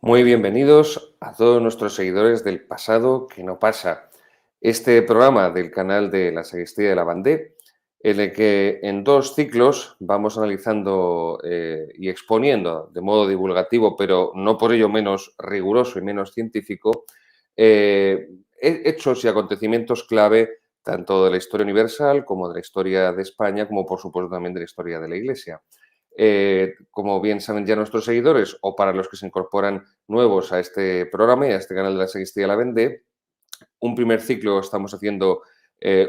Muy bienvenidos a todos nuestros seguidores del pasado que no pasa. Este programa del canal de la Sacristía de la Bandé, en el que en dos ciclos vamos analizando y exponiendo de modo divulgativo, pero no por ello menos riguroso y menos científico, hechos y acontecimientos clave tanto de la historia universal como de la historia de España, como por supuesto también de la historia de la Iglesia. Como bien saben ya nuestros seguidores o para los que se incorporan nuevos a este programa y a este canal de la Sacristía de la Vendée, un primer ciclo estamos haciendo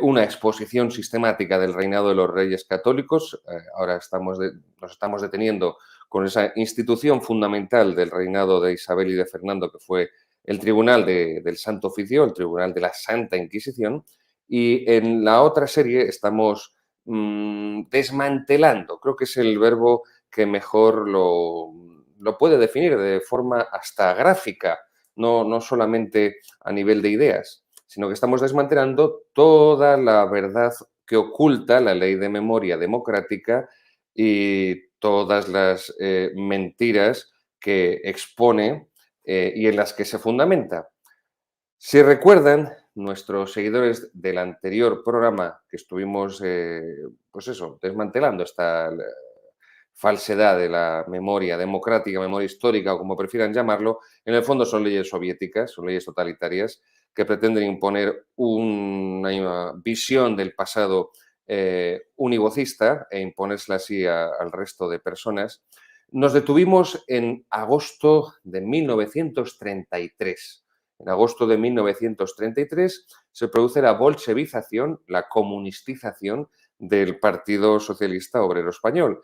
una exposición sistemática del reinado de los reyes católicos. Ahora nos estamos deteniendo con esa institución fundamental del reinado de Isabel y de Fernando, que fue el Tribunal del Santo Oficio, el Tribunal de la Santa Inquisición. Y en la otra serie estamos desmantelando, creo que es el verbo que mejor lo puede definir de forma hasta gráfica, no solamente a nivel de ideas, sino que estamos desmantelando toda la verdad que oculta la ley de memoria democrática y todas las mentiras que expone y en las que se fundamenta. Si recuerdan, nuestros seguidores del anterior programa que estuvimos, pues eso, desmantelando esta falsedad de la memoria democrática, memoria histórica o como prefieran llamarlo, en el fondo son leyes soviéticas, son leyes totalitarias que pretenden imponer una visión del pasado univocista e imponérsela así al resto de personas. Nos detuvimos en agosto de 1933. En agosto de 1933 se produce la bolchevización, la comunistización del Partido Socialista Obrero Español,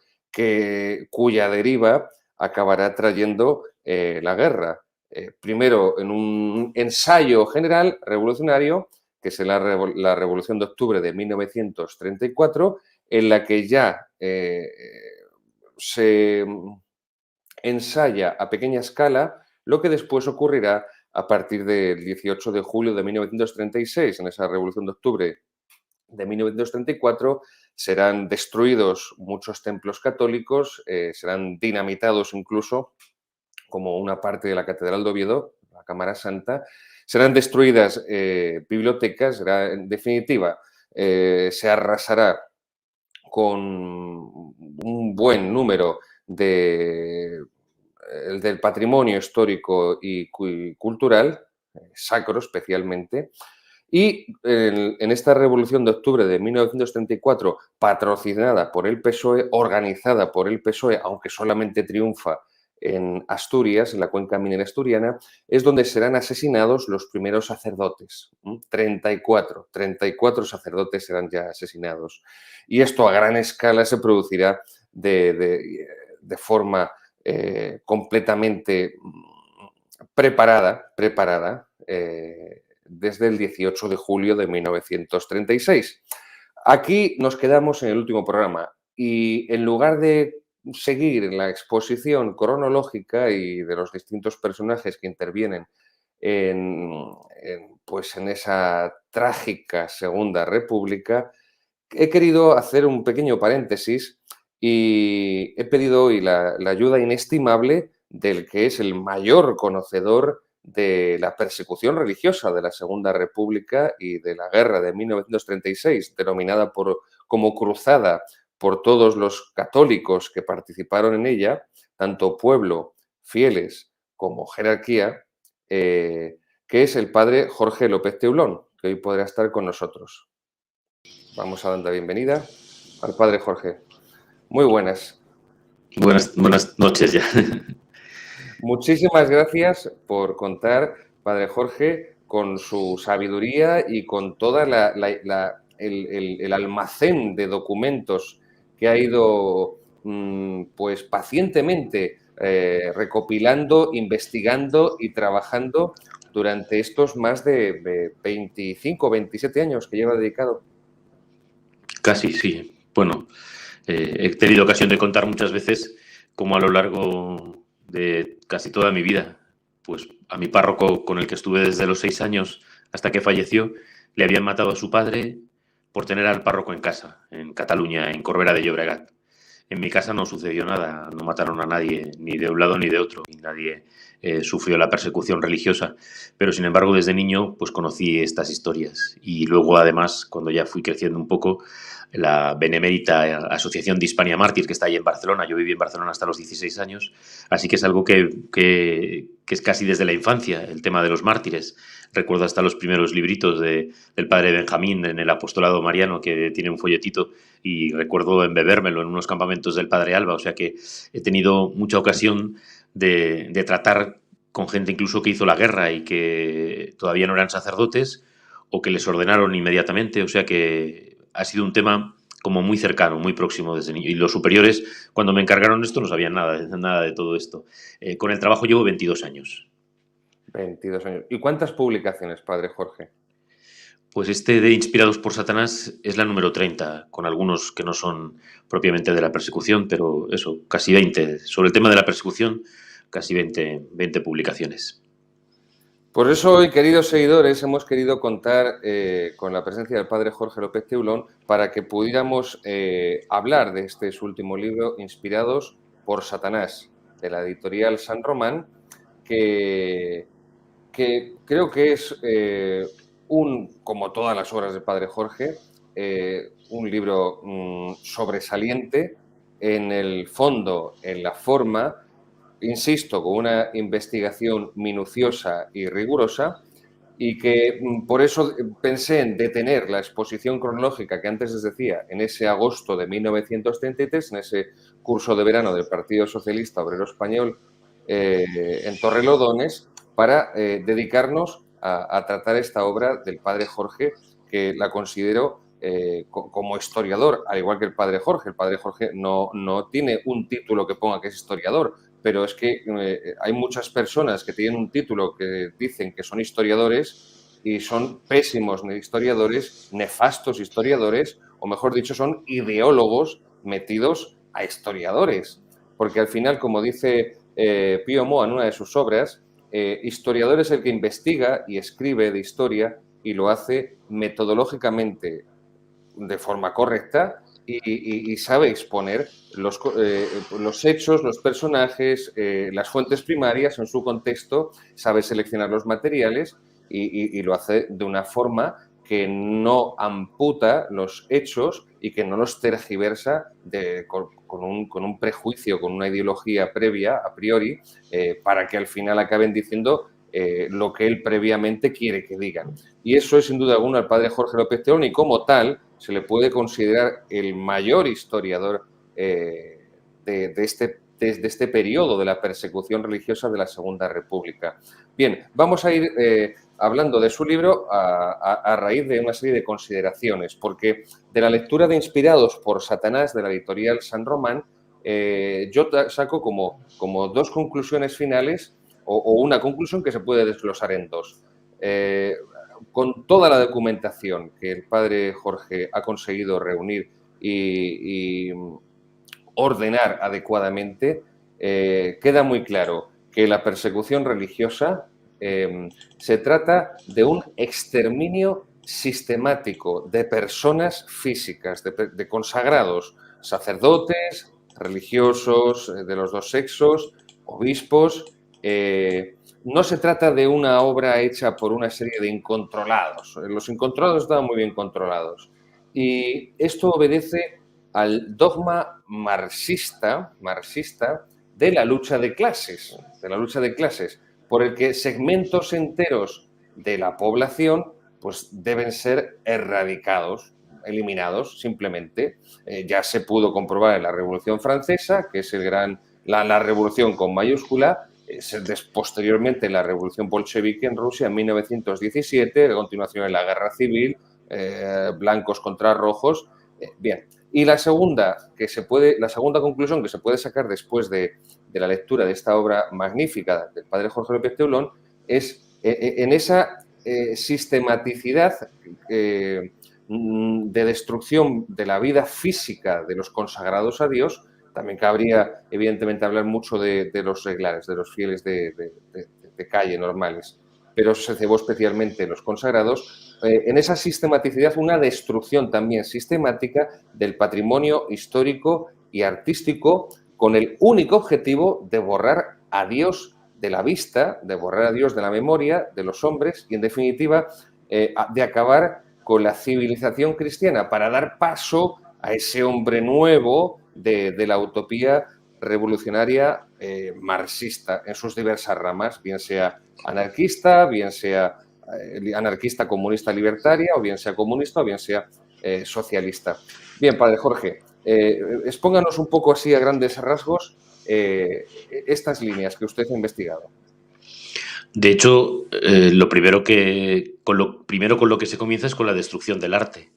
cuya deriva acabará trayendo la guerra. Primero en un ensayo general revolucionario, que es la Revolución de Octubre de 1934, en la que ya se ensaya a pequeña escala lo que después ocurrirá a partir del 18 de julio de 1936, en esa Revolución de Octubre de 1934, serán destruidos muchos templos católicos, serán dinamitados incluso, como una parte de la Catedral de Oviedo, la Cámara Santa, serán destruidas bibliotecas, en definitiva, se arrasará con un buen número del patrimonio histórico y cultural, sacro especialmente, y en esta Revolución de Octubre de 1934, patrocinada por el PSOE, organizada por el PSOE, aunque solamente triunfa en Asturias, en la cuenca minera asturiana, es donde serán asesinados los primeros sacerdotes. 34 sacerdotes serán ya asesinados. Y esto a gran escala se producirá de forma completamente preparada desde el 18 de julio de 1936. Aquí nos quedamos en el último programa y en lugar de seguir en la exposición cronológica y de los distintos personajes que intervienen pues en esa trágica Segunda República, he querido hacer un pequeño paréntesis y he pedido hoy la ayuda inestimable del que es el mayor conocedor de la persecución religiosa de la Segunda República y de la guerra de 1936, denominada como cruzada por todos los católicos que participaron en ella, tanto pueblo, fieles como jerarquía, que es el padre Jorge López Teulón, que hoy podrá estar con nosotros. Vamos a dar la bienvenida al padre Jorge. Muy buenas. Buenas noches ya. Muchísimas gracias por contar, padre Jorge, con su sabiduría y con toda el almacén de documentos que ha ido pues pacientemente recopilando, investigando y trabajando durante estos más de 25, 27 años que lleva dedicado. Casi, sí. Bueno, he tenido ocasión de contar muchas veces cómo a lo largo de casi toda mi vida, pues a mi párroco con el que estuve desde los 6 años hasta que falleció, le habían matado a su padre por tener al párroco en casa, en Cataluña, en Corbera de Llobregat. En mi casa no sucedió nada, no mataron a nadie, ni de un lado ni de otro, y nadie sufrió la persecución religiosa. Pero sin embargo, desde niño, pues conocí estas historias. Y luego, además, cuando ya fui creciendo un poco, la benemérita Asociación de Hispania Mártir, que está ahí en Barcelona. Yo viví en Barcelona hasta los 16 años, así que es algo que es casi desde la infancia, el tema de los mártires. Recuerdo hasta los primeros libritos del padre Benjamín en el apostolado mariano, que tiene un folletito, y recuerdo embebérmelo en unos campamentos del padre Alba. O sea que he tenido mucha ocasión de tratar con gente incluso que hizo la guerra y que todavía no eran sacerdotes o que les ordenaron inmediatamente. O sea que ha sido un tema como muy cercano, muy próximo desde niño. Y los superiores, cuando me encargaron esto, no sabían nada de todo esto. Con el trabajo llevo 22 años. 22 años. ¿Y cuántas publicaciones, padre Jorge? Pues este de Inspirados por Satanás es la número 30, con algunos que no son propiamente de la persecución, pero eso, casi 20. Sobre el tema de la persecución, casi 20 publicaciones. Por eso hoy, queridos seguidores, hemos querido contar con la presencia del padre Jorge López Teulón para que pudiéramos hablar de este su último libro, Inspirados por Satanás, de la editorial San Román, que creo que es como todas las obras del padre Jorge, un libro sobresaliente en el fondo, en la forma, insisto, con una investigación minuciosa y rigurosa, y que por eso pensé en detener la exposición cronológica que antes les decía, en ese agosto de 1933, en ese curso de verano del Partido Socialista Obrero Español en Torrelodones, para dedicarnos a tratar esta obra del padre Jorge, que la considero como historiador, al igual que el padre Jorge. El padre Jorge no tiene un título que ponga que es historiador, pero es que hay muchas personas que tienen un título que dicen que son historiadores y son pésimos historiadores, nefastos historiadores, o mejor dicho, son ideólogos metidos a historiadores. Porque al final, como dice Pío Moa en una de sus obras, historiador es el que investiga y escribe de historia y lo hace metodológicamente de forma correcta y sabe exponer los hechos, los personajes, las fuentes primarias en su contexto, sabe seleccionar los materiales y lo hace de una forma que no amputa los hechos y que no los tergiversa con un prejuicio, con una ideología previa, a priori, para que al final acaben diciendo lo que él previamente quiere que digan. Y eso es sin duda alguna el padre Jorge López Teulón, y como tal se le puede considerar el mayor historiador de este periodo de la persecución religiosa de la Segunda República. Bien, vamos a ir hablando de su libro a raíz de una serie de consideraciones, porque de la lectura de Inspirados por Satanás de la editorial San Román, yo saco como dos conclusiones finales o una conclusión que se puede desglosar en dos. Con toda la documentación que el padre Jorge ha conseguido reunir y ordenar adecuadamente, queda muy claro que la persecución religiosa se trata de un exterminio sistemático de personas físicas, de consagrados, sacerdotes, religiosos de los dos sexos, obispos. No se trata de una obra hecha por una serie de incontrolados. Los incontrolados estaban muy bien controlados. Y esto obedece al dogma marxista de la lucha de clases, por el que segmentos enteros de la población pues deben ser erradicados, eliminados simplemente. Ya se pudo comprobar en la Revolución Francesa, que es la revolución con mayúscula, posteriormente la Revolución Bolchevique en Rusia en 1917, a continuación en la Guerra Civil, blancos contra rojos. Bien, y la segunda conclusión que se puede sacar después de la lectura de esta obra magnífica del padre Jorge López Teulón es en esa sistematicidad de destrucción de la vida física de los consagrados a Dios. También cabría, evidentemente, hablar mucho de los seglares, de los fieles de calle normales, pero se cebó especialmente los consagrados. En esa sistematicidad, una destrucción también sistemática del patrimonio histórico y artístico con el único objetivo de borrar a Dios de la vista, de borrar a Dios de la memoria de los hombres y, en definitiva, de acabar con la civilización cristiana para dar paso a ese hombre nuevo de la utopía revolucionaria marxista en sus diversas ramas, bien sea anarquista, bien sea anarquista comunista libertaria, o bien sea comunista, o bien sea socialista. Bien, padre Jorge, expónganos un poco así a grandes rasgos estas líneas que usted ha investigado. De hecho, lo primero con lo que se comienza es con la destrucción del arte.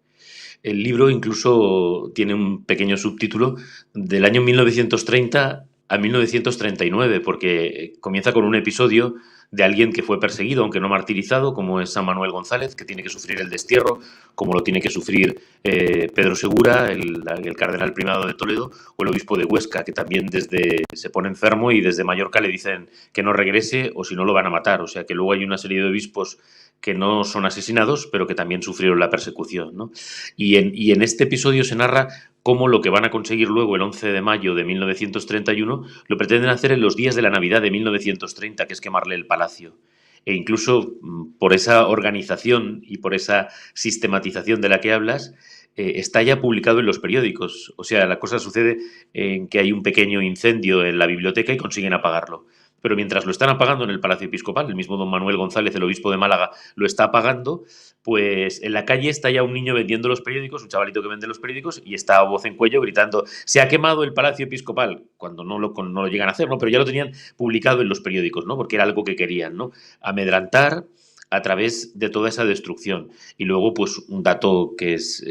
El libro incluso tiene un pequeño subtítulo del año 1930 a 1939, porque comienza con un episodio de alguien que fue perseguido, aunque no martirizado, como es San Manuel González, que tiene que sufrir el destierro, como lo tiene que sufrir Pedro Segura, el cardenal primado de Toledo, o el obispo de Huesca, que también se pone enfermo y desde Mallorca le dicen que no regrese o si no lo van a matar. O sea que luego hay una serie de obispos que no son asesinados, pero que también sufrieron la persecución, ¿no? Y en este episodio se narra cómo lo que van a conseguir luego el 11 de mayo de 1931 lo pretenden hacer en los días de la Navidad de 1930, que es quemarle el palacio. E incluso por esa organización y por esa sistematización de la que hablas, está ya publicado en los periódicos. O sea, la cosa sucede en que hay un pequeño incendio en la biblioteca y consiguen apagarlo. Pero mientras lo están apagando en el Palacio Episcopal, el mismo don Manuel González, el obispo de Málaga, lo está apagando, pues en la calle está ya un niño vendiendo los periódicos, un chavalito que vende los periódicos, y está a voz en cuello gritando: se ha quemado el Palacio Episcopal, cuando no lo llegan a hacer, ¿no? Pero ya lo tenían publicado en los periódicos, ¿no? Porque era algo que querían, ¿no? Amedrantar a través de toda esa destrucción. Y luego, pues, un dato que es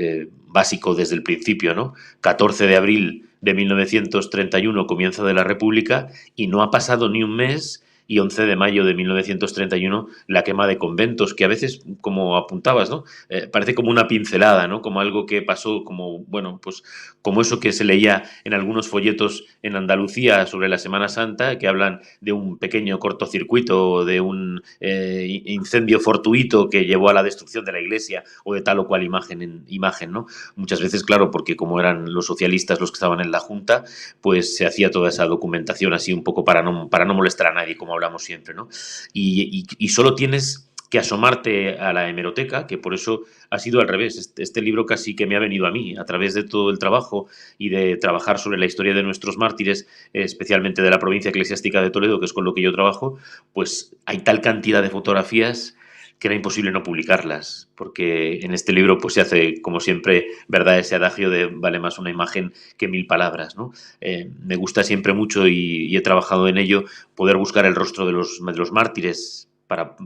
básico desde el principio, ¿no? 14 de abril de 1931, comienzo de la República, y no ha pasado ni un mes, y 11 de mayo de 1931, la quema de conventos, que a veces, como apuntabas, ¿no? Parece como una pincelada, ¿no? Como algo que pasó, como, bueno, pues como eso que se leía en algunos folletos en Andalucía sobre la Semana Santa, que hablan de un pequeño cortocircuito, de un incendio fortuito que llevó a la destrucción de la iglesia o de tal o cual imagen, ¿no? Muchas veces, claro, porque como eran los socialistas los que estaban en la Junta, pues se hacía toda esa documentación así un poco para no molestar a nadie, como hablamos siempre, ¿no? Y solo tienes que asomarte a la hemeroteca, que por eso ha sido al revés. Este libro casi que me ha venido a mí, a través de todo el trabajo y de trabajar sobre la historia de nuestros mártires, especialmente de la provincia eclesiástica de Toledo, que es con lo que yo trabajo, pues hay tal cantidad de fotografías que era imposible no publicarlas, porque en este libro pues se hace, como siempre, verdad ese adagio de vale más una imagen que 1000 palabras, ¿no? Me gusta siempre mucho y he trabajado en ello, poder buscar el rostro de los mártires.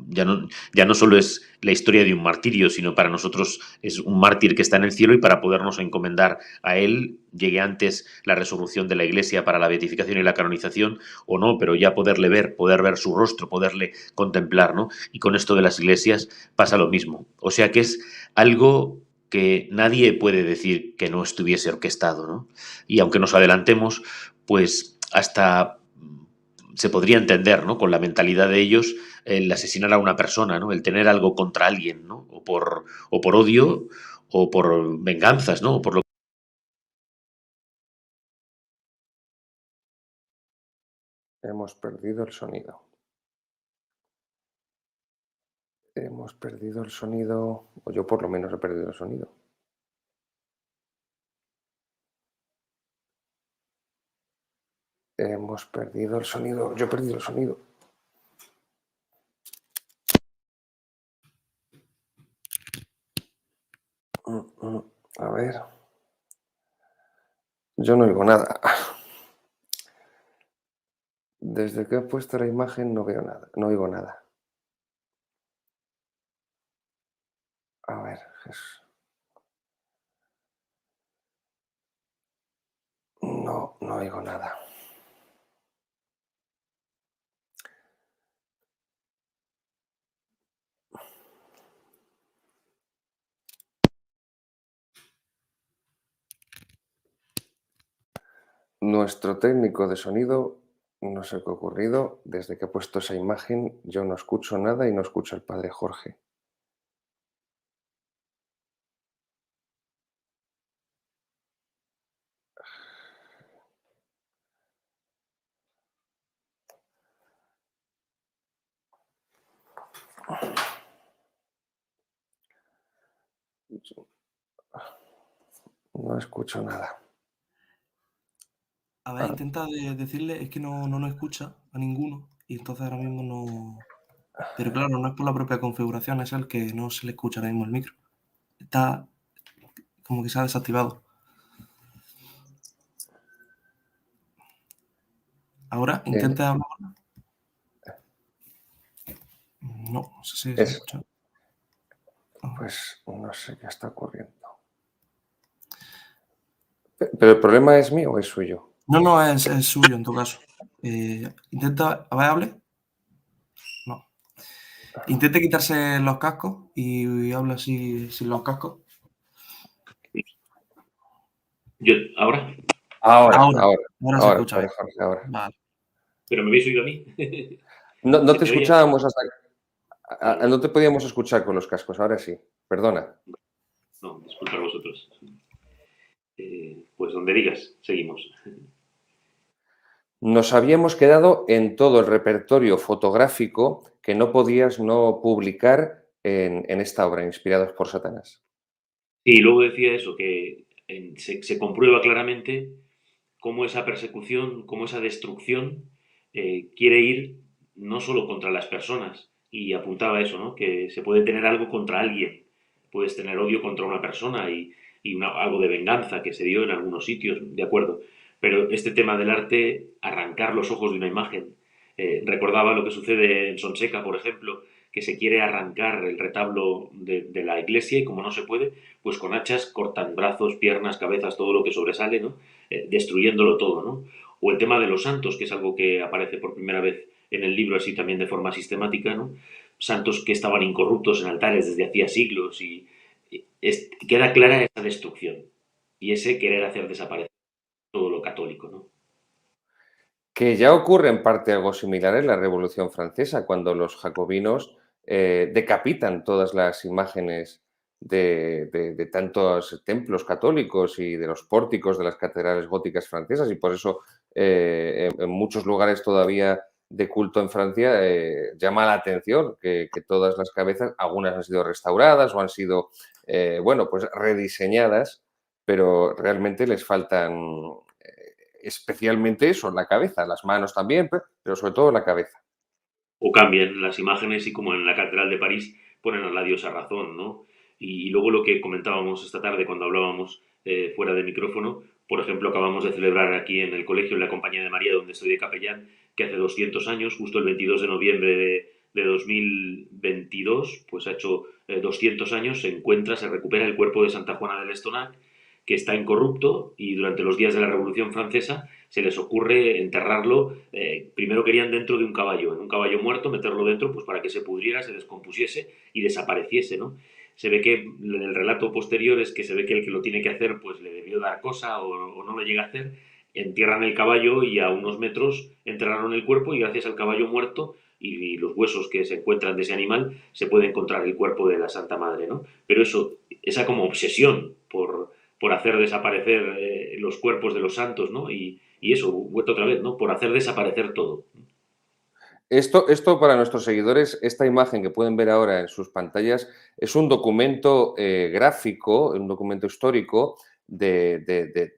Ya no solo es la historia de un martirio, sino para nosotros es un mártir que está en el cielo, y para podernos encomendar a él, llegue antes la resolución de la Iglesia para la beatificación y la canonización o no, pero ya poder ver su rostro, poderle contemplar, ¿no? Y con esto de las iglesias pasa lo mismo. O sea que es algo que nadie puede decir que no estuviese orquestado, ¿no? Y aunque nos adelantemos, pues hasta se podría entender, ¿no? Con la mentalidad de ellos, el asesinar a una persona, ¿no? El tener algo contra alguien, ¿no? O por odio o por venganzas, ¿no? O por lo Hemos perdido el sonido. Hemos perdido el sonido, o yo por lo menos he perdido el sonido. Hemos perdido el sonido, yo he perdido el sonido. A ver. Yo no oigo nada. Desde que he puesto la imagen no veo nada, no oigo nada. A ver, no oigo nada. Nuestro técnico de sonido, no sé qué ha ocurrido, desde que he puesto esa imagen yo no escucho nada y no escucho al padre Jorge. No escucho nada. A ver, intenta decirle, es que no nos escucha a ninguno y entonces ahora mismo no... Pero claro, no es por la propia configuración, es el que no se le escucha ahora mismo el micro. Está como que se ha desactivado. Ahora, intenta hablar. No sé si se escucha. Pues no sé qué está ocurriendo. ¿Pero el problema es mío o es suyo? No, es suyo en todo caso. Intenta, a ver, hable. No. Intente quitarse los cascos y habla así sin los cascos. ¿Ahora? Ahora se escucha bien. Jorge, ahora. Vale. ¿Pero me habéis oído a mí? No te ¿Se me oye? escuchábamos no te podíamos escuchar con los cascos, ahora sí. Perdona. No, disculpad vosotros. Pues donde digas, seguimos. Nos habíamos quedado en todo el repertorio fotográfico que no podías no publicar en esta obra, Inspirados por Satanás. Y luego decía eso, que se comprueba claramente cómo esa persecución, cómo esa destrucción quiere ir no solo contra las personas, y apuntaba eso, ¿no? Que se puede tener algo contra alguien, puedes tener odio contra una persona y algo de venganza que se dio en algunos sitios, de acuerdo, pero este tema del arte, arrancar los ojos de una imagen, recordaba lo que sucede en Sonseca, por ejemplo, que se quiere arrancar el retablo de la iglesia y como no se puede, pues con hachas cortan brazos, piernas, cabezas, todo lo que sobresale, ¿no? Destruyéndolo todo, ¿no? O el tema de los santos, que es algo que aparece por primera vez en el libro así también de forma sistemática, ¿no? Santos que estaban incorruptos en altares desde hacía siglos y queda clara esa destrucción y ese querer hacer desaparecer todo lo católico, ¿no? Que ya ocurre en parte algo similar en la Revolución Francesa, cuando los jacobinos decapitan todas las imágenes de tantos templos católicos y de los pórticos de las catedrales góticas francesas, y por eso en muchos lugares todavía de culto en Francia llama la atención que todas las cabezas, algunas han sido restauradas o han sido, bueno, pues rediseñadas, pero realmente les faltan especialmente eso, la cabeza, las manos también, pero sobre todo la cabeza. O cambian las imágenes y como en la Catedral de París ponen a la diosa razón, ¿no? Y luego lo que comentábamos esta tarde cuando hablábamos fuera de micrófono, por ejemplo, acabamos de celebrar aquí en el colegio, en la Compañía de María, donde estoy de capellán, que hace 200 años, justo el 22 de noviembre de 2022, pues ha hecho 200 años, se recupera el cuerpo de Santa Juana del Estonac, que está incorrupto y durante los días de la Revolución Francesa se les ocurre enterrarlo. Primero querían dentro de un caballo, en un caballo muerto, meterlo dentro pues para que se pudriera, se descompusiese y desapareciese, ¿no? Se ve que en el relato posterior es que se ve que el que lo tiene que hacer pues le debió dar cosa o no lo llega a hacer, entierran el caballo y a unos metros enterraron el cuerpo y gracias al caballo muerto y los huesos que se encuentran de ese animal se puede encontrar el cuerpo de la Santa Madre, ¿no? Pero eso, esa como obsesión por hacer desaparecer los cuerpos de los santos, ¿no? Y eso, vuelto otra vez, ¿no? Por hacer desaparecer todo. Esto para nuestros seguidores, esta imagen que pueden ver ahora en sus pantallas, es un documento gráfico, un documento histórico de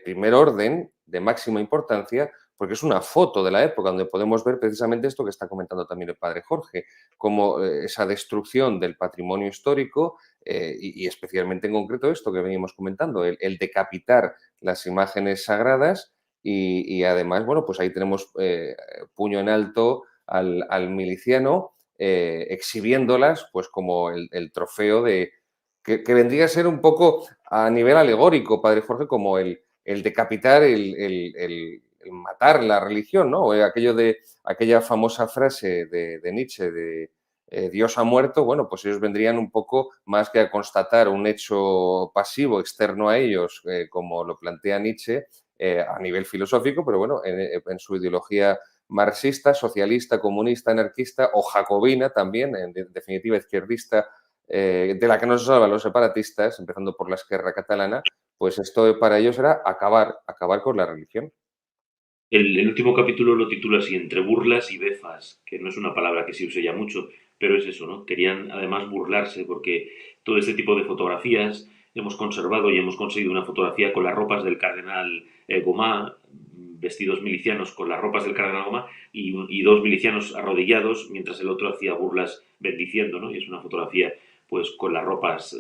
primer orden, de máxima importancia, porque es una foto de la época donde podemos ver precisamente esto que está comentando también el padre Jorge, como esa destrucción del patrimonio histórico y especialmente en concreto esto que venimos comentando, el decapitar las imágenes sagradas y además, bueno, pues ahí tenemos puño en alto al miliciano exhibiéndolas pues como el trofeo de... Que vendría a ser un poco a nivel alegórico, padre Jorge, como el decapitar, el matar la religión, ¿no? Aquella famosa frase de Nietzsche de Dios ha muerto, bueno, pues ellos vendrían un poco más que a constatar un hecho pasivo externo a ellos, como lo plantea Nietzsche, a nivel filosófico, pero bueno, en su ideología marxista, socialista, comunista, anarquista o jacobina también, en definitiva izquierdista, de la que no se salvan los separatistas, empezando por la Esquerra Catalana, pues esto para ellos era acabar con la religión. El último capítulo lo titula así, Entre burlas y befas, que no es una palabra que se use ya mucho, pero es eso, ¿no? Querían además burlarse porque todo este tipo de fotografías hemos conservado y hemos conseguido una fotografía con las ropas del cardenal Gomá, vestidos milicianos con las ropas del cardenal Gomá y dos milicianos arrodillados mientras el otro hacía burlas bendiciendo, ¿no? Y es una fotografía pues con las ropas,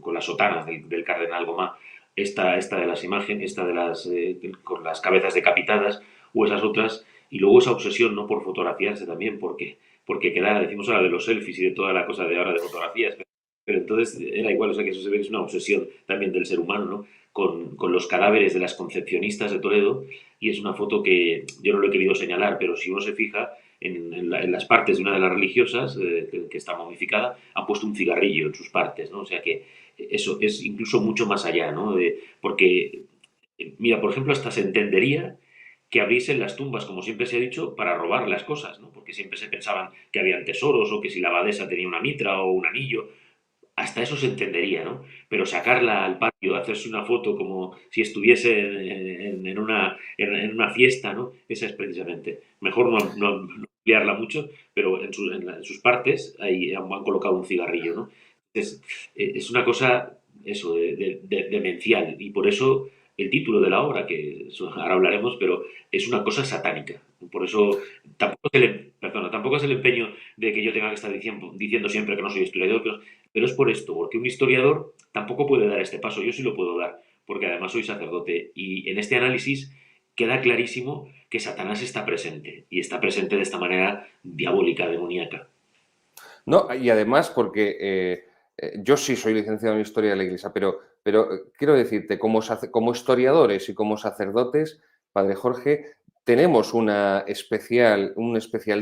con las sotanas del cardenal Gomá, esta de las imágenes, esta de las con las cabezas decapitadas o esas otras, y luego esa obsesión no por fotografiarse también, porque quedara, decimos ahora de los selfies y de toda la cosa de ahora de fotografías, pero entonces era igual, o sea que eso se ve que es una obsesión también del ser humano, ¿no? Con los cadáveres de las concepcionistas de Toledo, y es una foto que yo no lo he querido señalar, pero si uno se fija en las partes de una de las religiosas, que está momificada, ha puesto un cigarrillo en sus partes, ¿no? O sea que eso es incluso mucho más allá, ¿no? Porque, mira, por ejemplo, hasta se entendería que abriesen las tumbas, como siempre se ha dicho, para robar las cosas, ¿no? Porque siempre se pensaban que habían tesoros o que si la abadesa tenía una mitra o un anillo, hasta eso se entendería, ¿no? Pero sacarla al patio, hacerse una foto como si estuviese en una fiesta, ¿no? Esa es precisamente. Mejor no ampliarla mucho, pero en sus partes ahí han colocado un cigarrillo, ¿no? Es una cosa, eso, demencial, y por eso el título de la obra, que ahora hablaremos, pero es una cosa satánica. Por eso tampoco es el empeño de que yo tenga que estar diciendo siempre que no soy historiador, pero es por esto, porque un historiador tampoco puede dar este paso. Yo sí lo puedo dar, porque además soy sacerdote. Y en este análisis queda clarísimo que Satanás está presente, y está presente de esta manera diabólica, demoníaca. No, y además porque yo sí soy licenciado en Historia de la Iglesia, pero quiero decirte, como historiadores y como sacerdotes, Padre Jorge, tenemos un especial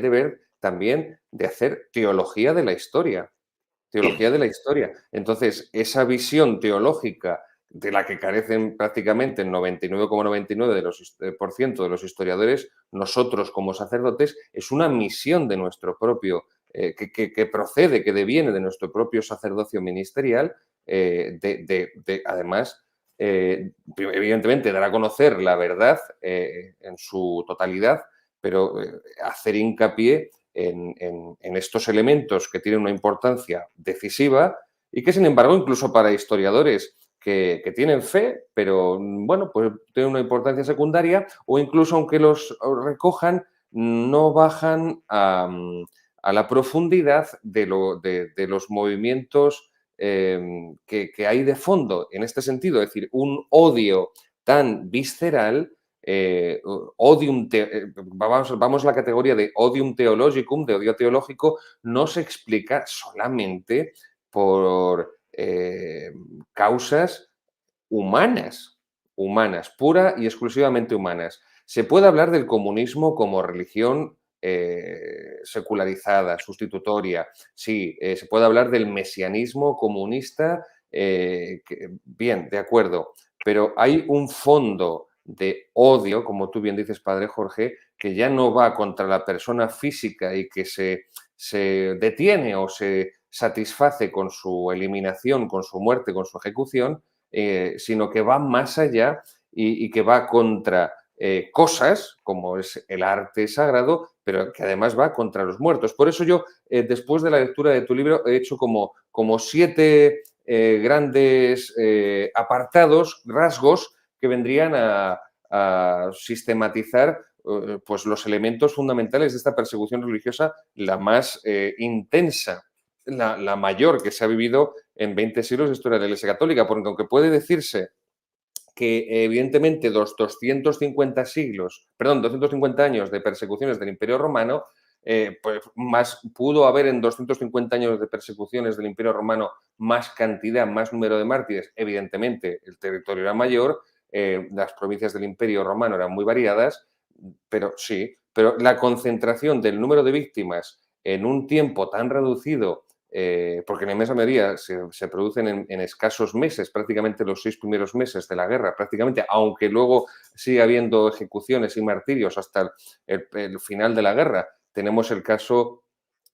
deber también de hacer teología de la historia. Teología de la historia. Entonces, esa visión teológica de la que carecen prácticamente el 99,99% de los historiadores, nosotros como sacerdotes, es una misión de nuestro propio, que procede, que deviene de nuestro propio sacerdocio ministerial, además, evidentemente, dar a conocer la verdad en su totalidad, pero hacer hincapié en estos elementos que tienen una importancia decisiva y que, sin embargo, incluso para historiadores que tienen fe, pero bueno, pues tienen una importancia secundaria, o incluso aunque los recojan, no bajan a la profundidad de los movimientos que hay de fondo en este sentido. Es decir, un odio tan visceral, vamos a la categoría de odium theologicum, de odio teológico, no se explica solamente por causas humanas, pura y exclusivamente humanas. Se puede hablar del comunismo como religión secularizada, sustitutoria. Sí, se puede hablar del mesianismo comunista, bien, de acuerdo, pero hay un fondo de odio, como tú bien dices, Padre Jorge, que ya no va contra la persona física y que se detiene o se satisface con su eliminación, con su muerte, con su ejecución, sino que va más allá y que va contra cosas, como es el arte sagrado, pero que además va contra los muertos. Por eso yo, después de la lectura de tu libro, he hecho como 7 grandes apartados, rasgos, que vendrían a sistematizar pues los elementos fundamentales de esta persecución religiosa, la más intensa, la mayor que se ha vivido en 20 siglos de historia de la Iglesia Católica, porque aunque puede decirse que evidentemente 250 años de persecuciones del Imperio Romano, pues más pudo haber en 250 años de persecuciones del Imperio Romano más cantidad, más número de mártires. Evidentemente, el territorio era mayor, las provincias del Imperio Romano eran muy variadas, pero sí, pero la concentración del número de víctimas en un tiempo tan reducido, porque en la inmensa mayoría se producen en escasos meses, prácticamente los 6 primeros meses de la guerra, prácticamente, aunque luego sigue habiendo ejecuciones y martirios hasta el final de la guerra. Tenemos el caso,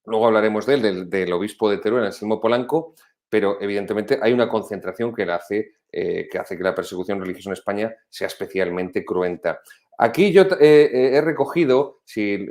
luego hablaremos de él, del obispo de Teruel, Anselmo Polanco, pero evidentemente hay una concentración que hace que la persecución religiosa en España sea especialmente cruenta. Aquí yo he recogido, si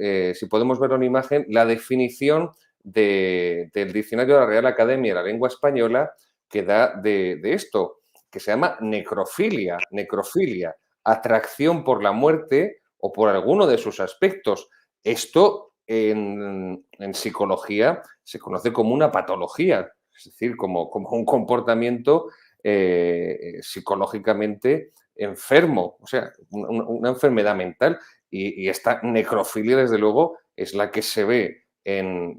podemos ver una imagen, la definición del diccionario de la Real Academia de la Lengua Española que da de esto, que se llama necrofilia. Necrofilia, atracción por la muerte o por alguno de sus aspectos. Esto en psicología se conoce como una patología, es decir, como un comportamiento psicológicamente enfermo, o sea, una enfermedad mental. Y esta necrofilia, desde luego, es la que se ve en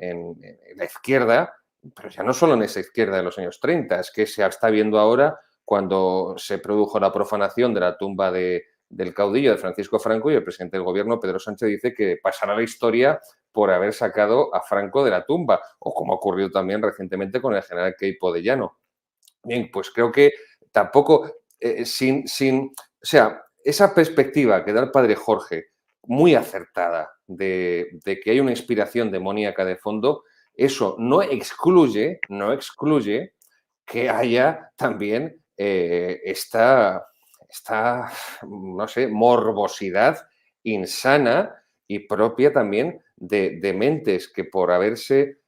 la izquierda, pero ya no solo en esa izquierda de los años 30, es que se está viendo ahora cuando se produjo la profanación de la tumba del caudillo de Francisco Franco y el presidente del gobierno, Pedro Sánchez, dice que pasará la historia por haber sacado a Franco de la tumba, o como ha ocurrido también recientemente con el general Queipo de Llano. Bien, pues creo que tampoco, o sea, esa perspectiva que da el padre Jorge, muy acertada, de que hay una inspiración demoníaca de fondo, eso no excluye que haya también esta, no sé, morbosidad insana y propia también de mentes que por haberse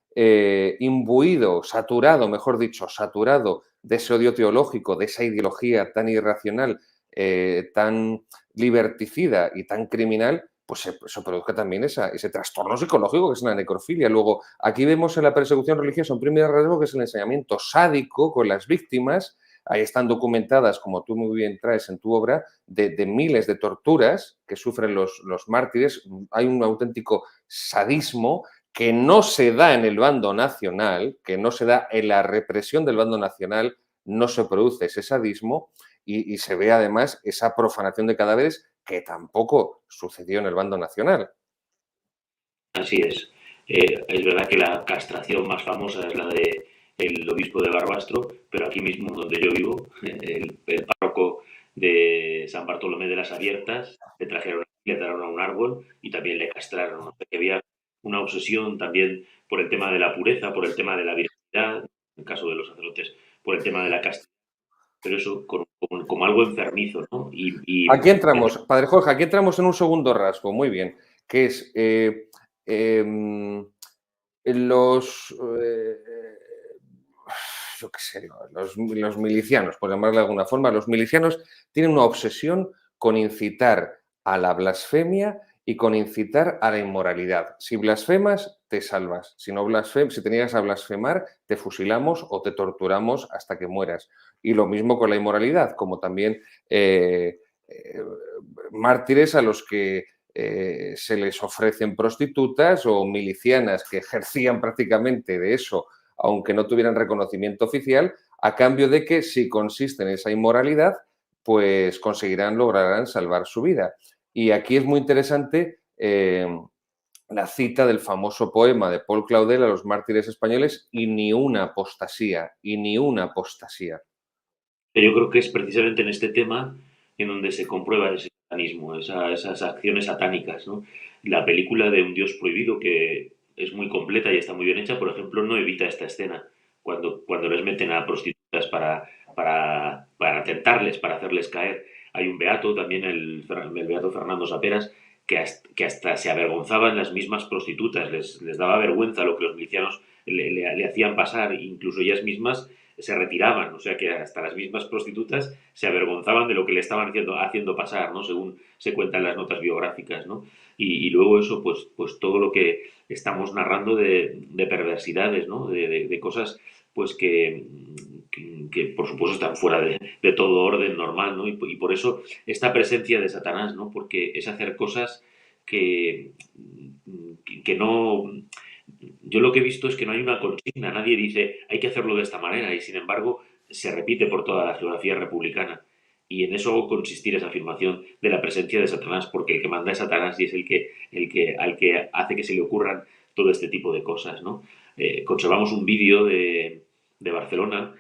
imbuido, saturado, mejor dicho, saturado de ese odio teológico, de esa ideología tan irracional, tan liberticida y tan criminal, pues se produzca también ese trastorno psicológico que es la necrofilia. Luego, aquí vemos en la persecución religiosa un primer rasgo que es el ensañamiento sádico con las víctimas. Ahí están documentadas, como tú muy bien traes en tu obra, de miles de torturas que sufren los mártires. Hay un auténtico sadismo que no se da en el bando nacional, que no se da en la represión del bando nacional, no se produce ese sadismo y se ve además esa profanación de cadáveres que tampoco sucedió en el bando nacional. Así es. Es verdad que la castración más famosa es la de el obispo de Barbastro, pero aquí mismo donde yo vivo, el párroco de San Bartolomé de las Abiertas, le trajeron a un árbol y también le castraron. O sea, que había una obsesión también por el tema de la pureza, por el tema de la virginidad, en el caso de los sacerdotes, por el tema de la castración, pero eso como algo enfermizo, ¿no? Aquí entramos, padre Jorge, aquí entramos en un segundo rasgo, muy bien, que es los, yo qué sé, los milicianos, por llamarlo de alguna forma, los milicianos tienen una obsesión con incitar a la blasfemia y con incitar a la inmoralidad. Si blasfemas, te salvas. Si no si te niegas a blasfemar, te fusilamos o te torturamos hasta que mueras. Y lo mismo con la inmoralidad, como también mártires a los que se les ofrecen prostitutas o milicianas que ejercían prácticamente de eso, aunque no tuvieran reconocimiento oficial, a cambio de que si consisten en esa inmoralidad, pues lograrán salvar su vida. Y aquí es muy interesante la cita del famoso poema de Paul Claudel a los mártires españoles, y ni una apostasía, y ni una apostasía. Yo creo que es precisamente en este tema en donde se comprueba ese satanismo, esas acciones satánicas, ¿no? La película de Un Dios Prohibido, que es muy completa y está muy bien hecha, por ejemplo, no evita esta escena, cuando les meten a prostitutas para tentarles, para hacerles caer. Hay un beato, también el beato Fernando Saperas, que hasta se avergonzaban las mismas prostitutas, les daba vergüenza lo que los milicianos le hacían pasar, incluso ellas mismas se retiraban, o sea que hasta las mismas prostitutas se avergonzaban de lo que le estaban haciendo pasar, ¿no? Según se cuentan las notas biográficas, ¿no? Y luego eso, pues todo lo que estamos narrando de perversidades, ¿no? De cosas, pues que por supuesto están fuera de todo orden normal, ¿no? Y por eso esta presencia de Satanás, ¿no? Porque es hacer cosas que no... Yo lo que he visto es que no hay una consigna, nadie dice hay que hacerlo de esta manera y sin embargo se repite por toda la geografía republicana. Y en eso consistir esa afirmación de la presencia de Satanás, porque el que manda es Satanás y es al que hace que se le ocurran todo este tipo de cosas, ¿no? Conservamos un vídeo de Barcelona,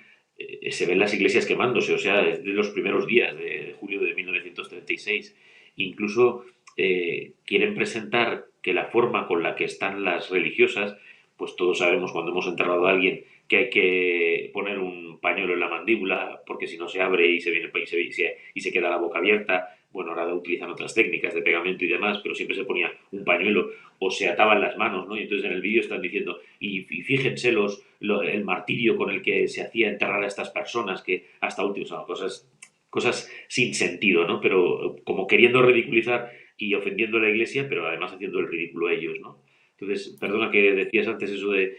se ven las iglesias quemándose, o sea, es de los primeros días de julio de 1936. Incluso quieren presentar que la forma con la que están las religiosas, pues todos sabemos cuando hemos enterrado a alguien que hay que poner un pañuelo en la mandíbula porque si no se abre y se viene y se queda la boca abierta, bueno, ahora utilizan otras técnicas de pegamento y demás, pero siempre se ponía un pañuelo o se ataban las manos, ¿no? Y entonces en el vídeo están diciendo, y fíjense el martirio con el que se hacía enterrar a estas personas, que hasta últimos, o sea, cosas sin sentido, ¿no? Pero como queriendo ridiculizar y ofendiendo a la iglesia, pero además haciendo el ridículo a ellos, ¿no? Entonces, perdona que decías antes eso de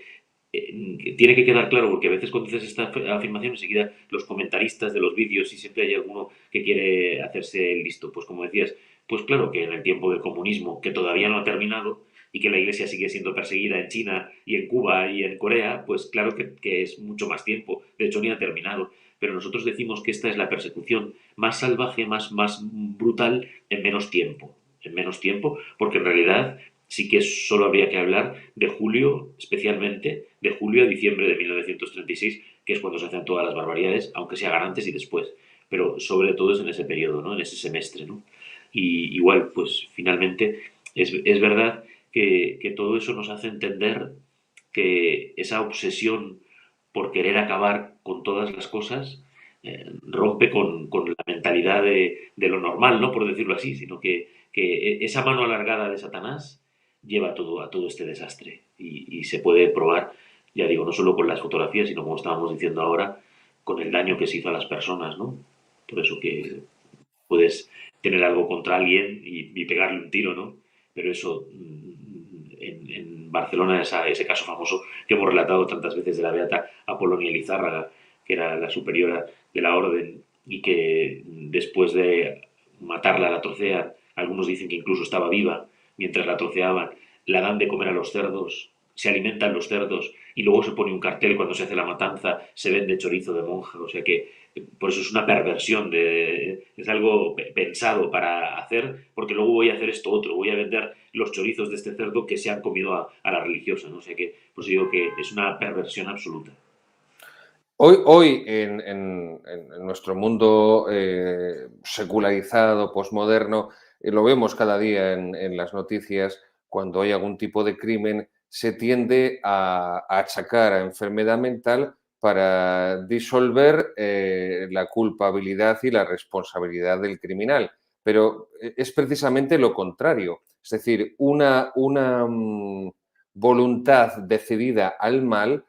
tiene que quedar claro, porque a veces cuando haces esta afirmación, enseguida los comentaristas de los vídeos, y siempre hay alguno que quiere hacerse el listo, pues como decías, pues claro que en el tiempo del comunismo, que todavía no ha terminado, y que la iglesia sigue siendo perseguida en China y en Cuba y en Corea, pues claro que es mucho más tiempo, de hecho ni ha terminado. Pero nosotros decimos que esta es la persecución más salvaje, más brutal en menos tiempo, porque en realidad sí que solo habría que hablar de julio, especialmente de julio a diciembre de 1936, que es cuando se hacen todas las barbaridades, aunque se hagan antes y después, pero sobre todo es en ese periodo, ¿no? En ese semestre, ¿no? Y igual, pues finalmente es verdad que todo eso nos hace entender que esa obsesión por querer acabar con todas las cosas rompe con la mentalidad de lo normal, ¿no? Por decirlo así, sino que esa mano alargada de Satanás lleva a todo este desastre y se puede probar, ya digo, no solo con las fotografías, sino como estábamos diciendo ahora, con el daño que se hizo a las personas, ¿no? Por eso que puedes tener algo contra alguien y pegarle un tiro, ¿no? Pero eso, en Barcelona, ese caso famoso que hemos relatado tantas veces de la beata Apolonia Lizárraga, que era la superiora de la orden y que después de matarla la trocean, algunos dicen que incluso estaba viva mientras la troceaban, la dan de comer a los cerdos, se alimentan los cerdos y luego se pone un cartel cuando se hace la matanza, se vende chorizo de monja, o sea que por eso es una perversión, es algo pensado para hacer, porque luego voy a hacer esto otro, voy a vender los chorizos de este cerdo que se han comido a la religiosa, ¿no? O sea que, pues digo que es una perversión absoluta. Hoy en nuestro mundo secularizado, posmoderno, lo vemos cada día en las noticias, cuando hay algún tipo de crimen, se tiende a achacar a enfermedad mental para disolver la culpabilidad y la responsabilidad del criminal. Pero es precisamente lo contrario. Es decir, una voluntad decidida al mal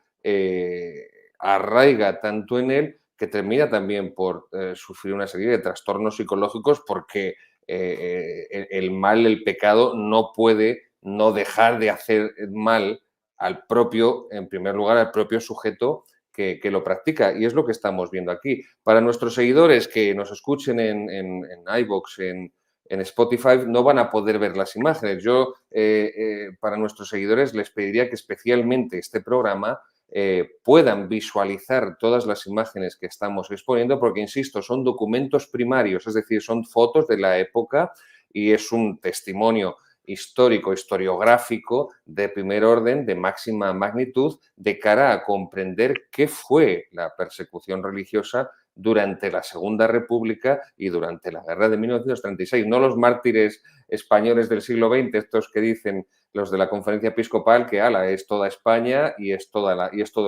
arraiga tanto en él que termina también por sufrir una serie de trastornos psicológicos porque el mal, el pecado, no puede no dejar de hacer mal al propio, en primer lugar, al propio sujeto que lo practica. Y es lo que estamos viendo aquí. Para nuestros seguidores que nos escuchen en iVoox, en Spotify, no van a poder ver las imágenes. Yo, para nuestros seguidores, les pediría que especialmente este programa puedan visualizar todas las imágenes que estamos exponiendo, porque, insisto, son documentos primarios, es decir, son fotos de la época y es un testimonio histórico, historiográfico de primer orden, de máxima magnitud, de cara a comprender qué fue la persecución religiosa durante la Segunda República y durante la Guerra de 1936. No los mártires españoles del siglo XX, estos que dicen los de la conferencia episcopal que es toda España y es todo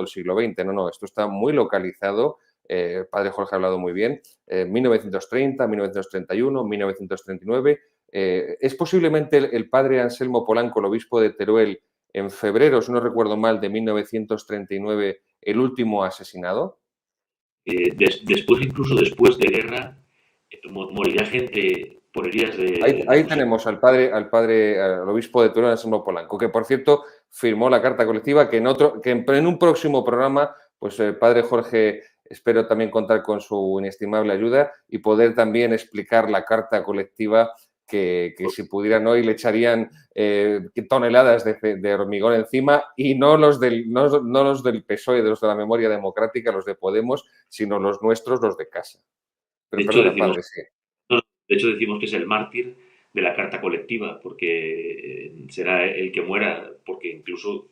el siglo XX. No, esto está muy localizado. El padre Jorge ha hablado muy bien. 1930, 1931, 1939. Es posiblemente el padre Anselmo Polanco, el obispo de Teruel, en febrero, si no recuerdo mal, de 1939, el último asesinado. Después, incluso después de guerra, morirá gente por heridas de... Ahí tenemos al obispo de Teruel, Anselmo Polanco, que por cierto firmó la carta colectiva que en un próximo programa, pues el padre Jorge, espero también contar con su inestimable ayuda y poder también explicar la carta colectiva que si pudieran hoy le echarían toneladas de hormigón encima, y no los del PSOE, de los de la Memoria Democrática, los de Podemos, sino los nuestros, los de casa. Pero perdona, padre, sí. De hecho, decimos que es el mártir de la carta colectiva, porque será el que muera, porque incluso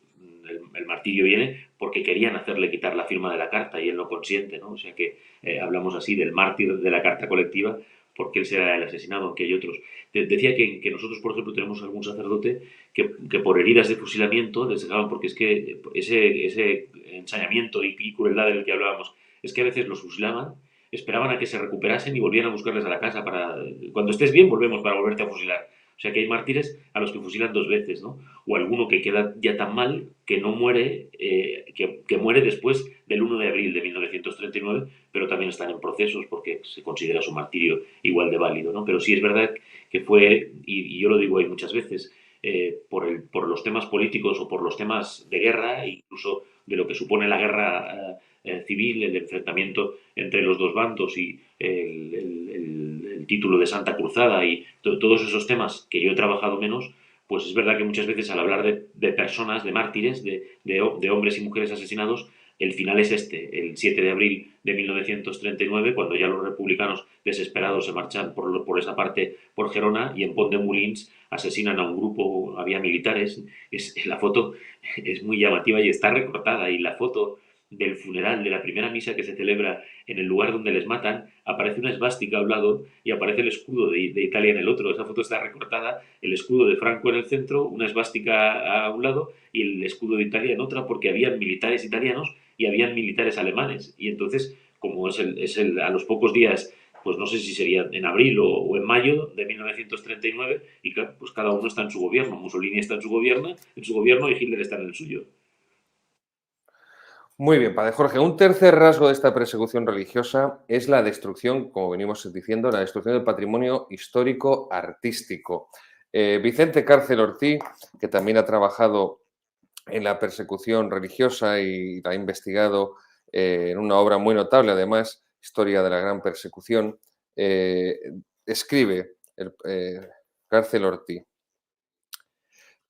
el martirio viene porque querían hacerle quitar la firma de la carta y él no consiente, ¿no? O sea que hablamos así del mártir de la carta colectiva porque él será el asesinado, aunque hay otros. Decía que nosotros, por ejemplo, tenemos algún sacerdote que por heridas de fusilamiento les dejaban, porque es que ese ensañamiento y crueldad del que hablábamos, es que a veces los fusilaban, esperaban a que se recuperasen y volvían a buscarles a la casa para, cuando estés bien, volvemos para volverte a fusilar. O sea que hay mártires a los que fusilan 2 veces, ¿no? O alguno que queda ya tan mal que no muere, que muere después del 1 de abril de 1939, pero también están en procesos porque se considera su martirio igual de válido, ¿no? Pero sí es verdad que fue, y yo lo digo ahí muchas veces, por los temas políticos o por los temas de guerra, incluso de lo que supone la guerra civil, el enfrentamiento entre los dos bandos y el título de Santa Cruzada y todos esos temas que yo he trabajado menos, pues es verdad que muchas veces al hablar de personas, de mártires, de hombres y mujeres asesinados, el final es este, el 7 de abril de 1939, cuando ya los republicanos desesperados se marchan por esa parte, por Gerona, y en Pont de Molins asesinan a un grupo, había militares. La foto es muy llamativa y está recortada, y la foto del funeral, de la primera misa que se celebra en el lugar donde les matan, aparece una esvástica a un lado y aparece el escudo de Italia en el otro. Esa foto está recortada, el escudo de Franco en el centro, una esvástica a un lado y el escudo de Italia en otra, porque habían militares italianos y habían militares alemanes. Y entonces, como a los pocos días, pues no sé si sería en abril o en mayo de 1939, y claro, pues cada uno está en su gobierno. Mussolini está en su gobierno y Hitler está en el suyo. Muy bien, Padre Jorge. Un tercer rasgo de esta persecución religiosa es la destrucción, como venimos diciendo, la destrucción del patrimonio histórico-artístico. Vicente Cárcel Ortiz, que también ha trabajado en la persecución religiosa y la ha investigado en una obra muy notable, además, Historia de la Gran Persecución, escribe Cárcel Ortiz.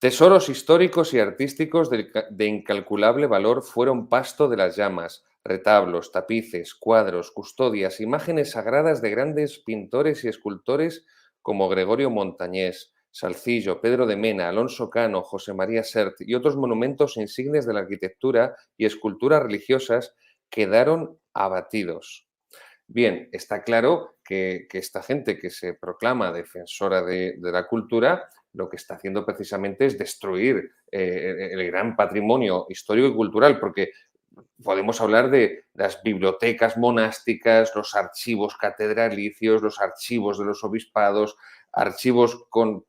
Tesoros históricos y artísticos de incalculable valor fueron pasto de las llamas, retablos, tapices, cuadros, custodias, imágenes sagradas de grandes pintores y escultores como Gregorio Montañés, Salcillo, Pedro de Mena, Alonso Cano, José María Sert y otros monumentos insignes de la arquitectura y esculturas religiosas quedaron abatidos. Bien, está claro que esta gente que se proclama defensora de la cultura, lo que está haciendo precisamente es destruir el gran patrimonio histórico y cultural, porque podemos hablar de las bibliotecas monásticas, los archivos catedralicios, los archivos de los obispados, archivos con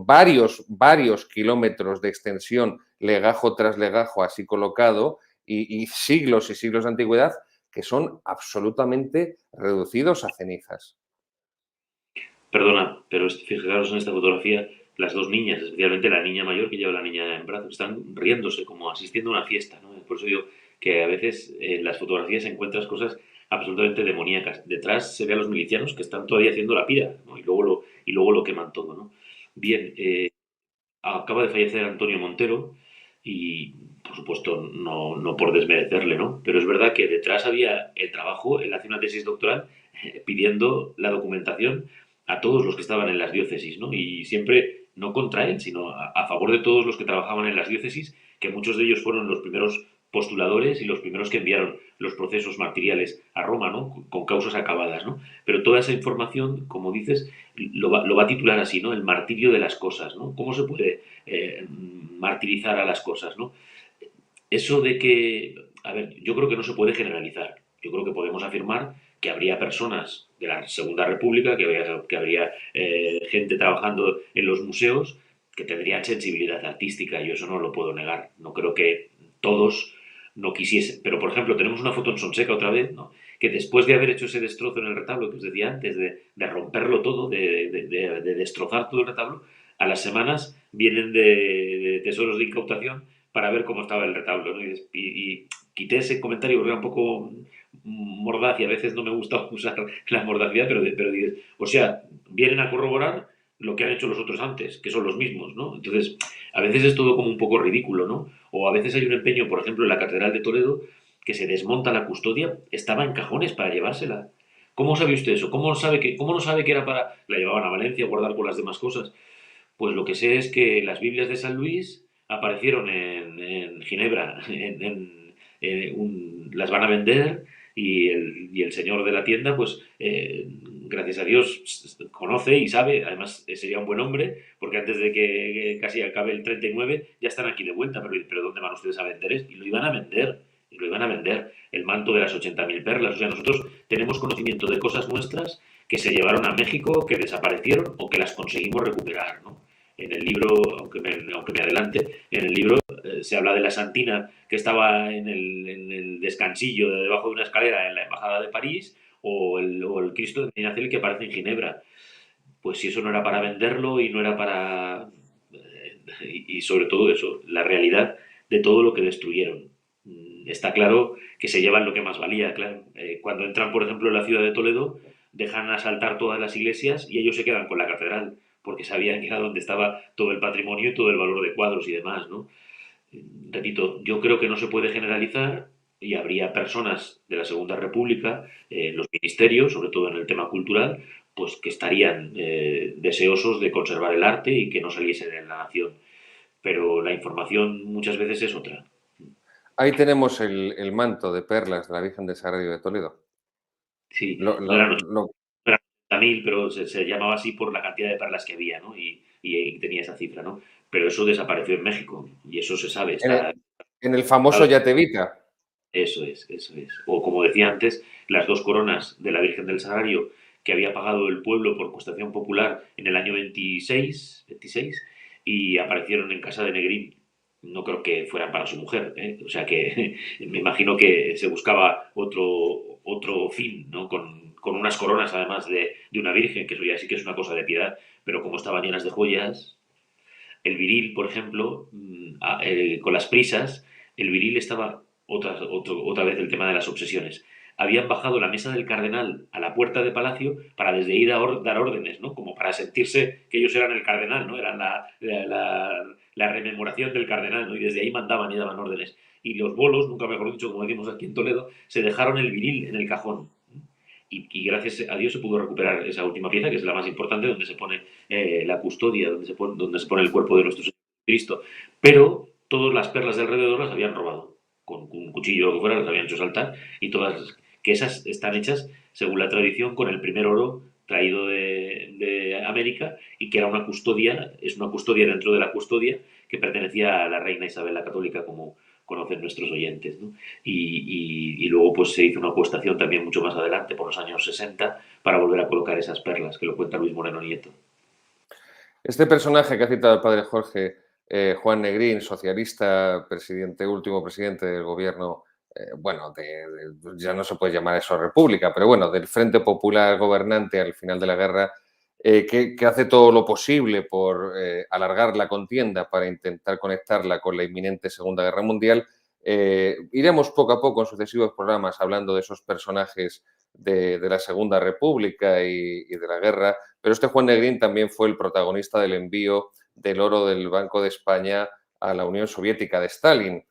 varios kilómetros de extensión, legajo tras legajo, así colocado, y siglos y siglos de antigüedad, que son absolutamente reducidos a cenizas. Perdona, pero fijaros en esta fotografía, las dos niñas, especialmente la niña mayor que lleva a la niña en brazos, están riéndose, como asistiendo a una fiesta, ¿no? Por eso digo que a veces en las fotografías encuentras cosas absolutamente demoníacas. Detrás se ve a los milicianos que están todavía haciendo la pira, ¿no? Y luego lo queman todo, ¿no? Bien, acaba de fallecer Antonio Montero y, por supuesto, no por desmerecerle, ¿no? Pero es verdad que detrás había el trabajo, él hace una tesis doctoral pidiendo la documentación a todos los que estaban en las diócesis, ¿no? Y siempre no contra él, sino a favor de todos los que trabajaban en las diócesis, que muchos de ellos fueron los primeros postuladores y los primeros que enviaron los procesos martiriales a Roma, ¿no? Con causas acabadas, ¿no? Pero toda esa información, como dices, lo va a titular así, ¿no? El martirio de las cosas, ¿no? ¿Cómo se puede martirizar a las cosas, ¿no? Eso de que, a ver, yo creo que no se puede generalizar. Yo creo que podemos afirmar que habría personas de la Segunda República, que habría gente trabajando en los museos que tendrían sensibilidad artística. Yo eso no lo puedo negar. No creo que todos no quisiesen. Pero, por ejemplo, tenemos una foto en Sonseca otra vez, ¿no? Que después de haber hecho ese destrozo en el retablo que os decía antes, de romperlo todo, de destrozar todo el retablo, a las semanas vienen de tesoros de incautación para ver cómo estaba el retablo, ¿no? Y quité ese comentario porque era un poco mordaz y a veces no me gusta usar la mordacidad, pero dices, o sea, vienen a corroborar lo que han hecho los otros antes, que son los mismos, ¿no? Entonces, a veces es todo como un poco ridículo, ¿no? O a veces hay un empeño, por ejemplo, en la Catedral de Toledo, que se desmonta la custodia, estaba en cajones para llevársela. ¿Cómo sabe usted eso? ¿Cómo no sabe que era para... La llevaban a Valencia a guardar con las demás cosas? Pues lo que sé es que las Biblias de San Luis aparecieron en Ginebra, las van a vender y el señor de la tienda, pues gracias a Dios, conoce y sabe, además sería un buen hombre, porque antes de que casi acabe el 39 ya están aquí de vuelta, pero ¿dónde van ustedes a vender esto? Y lo iban a vender. lo iban a vender, el manto de las 80.000 perlas. O sea, nosotros tenemos conocimiento de cosas nuestras que se llevaron a México, que desaparecieron o que las conseguimos recuperar, ¿no? En el libro, aunque me adelante, en el libro se habla de la Santina que estaba en el descansillo de debajo de una escalera en la Embajada de París, o el Cristo de Medinaceli que aparece en Ginebra. Pues si eso no era para venderlo y no era para... y sobre todo eso, la realidad de todo lo que destruyeron. Está claro que se llevan lo que más valía, claro. Cuando entran, por ejemplo, en la ciudad de Toledo, dejan asaltar todas las iglesias y ellos se quedan con la catedral, porque sabían que era donde estaba todo el patrimonio y todo el valor de cuadros y demás, ¿no? Repito, yo creo que no se puede generalizar y habría personas de la Segunda República, los ministerios, sobre todo en el tema cultural, pues que estarían deseosos de conservar el arte y que no saliese de la nación. Pero la información muchas veces es otra. Ahí tenemos el manto de perlas de la Virgen del Sagrario de Toledo. Sí, Lo, no lo- eran lo- 80.000, pero se llamaba así por la cantidad de perlas que había, ¿no? Y tenía esa cifra, ¿no? Pero eso desapareció en México y eso se sabe, en, el, está... en el famoso Yatevita. Eso es, eso es. O como decía antes, las 2 coronas de la Virgen del Sagrario que había pagado el pueblo por costación popular en el año 26 y aparecieron en casa de Negrín. No creo que fueran para su mujer, ¿eh? O sea que me imagino que se buscaba otro fin, ¿no? Con unas coronas además de una virgen, que eso ya sí que es una cosa de piedad, pero como estaban llenas de joyas, el viril, por ejemplo, con las prisas, el viril estaba otra vez el tema de las obsesiones. Habían bajado la mesa del cardenal a la puerta de palacio para desde ahí dar órdenes, ¿no? Como para sentirse que ellos eran el cardenal, ¿no? Eran la rememoración del cardenal, ¿no? Y desde ahí mandaban y daban órdenes. Y los bolos, nunca mejor dicho, como decimos aquí en Toledo, se dejaron el viril en el cajón. Y gracias a Dios se pudo recuperar esa última pieza, que es la más importante, donde se pone la custodia, donde se pone el cuerpo de nuestro Señor Cristo. Pero todas las perlas de alrededor las habían robado. Con un cuchillo o lo que fuera, las habían hecho saltar. Y todas, que esas están hechas, según la tradición, con el primer oro traído de América y que era una custodia, es una custodia dentro de la custodia que pertenecía a la reina Isabel la Católica, como conocen nuestros oyentes, ¿no? Y luego pues se hizo una apuestación también mucho más adelante, por los años 60, para volver a colocar esas perlas, que lo cuenta Luis Moreno Nieto. Este personaje que ha citado el padre Jorge, Juan Negrín, socialista, último presidente del gobierno, bueno, ya no se puede llamar eso república, pero bueno, del Frente Popular gobernante al final de la guerra, que hace todo lo posible por alargar la contienda para intentar conectarla con la inminente Segunda Guerra Mundial. Iremos poco a poco en sucesivos programas hablando de esos personajes de la Segunda República y de la guerra, pero este Juan Negrín también fue el protagonista del envío del oro del Banco de España a la Unión Soviética de Stalin,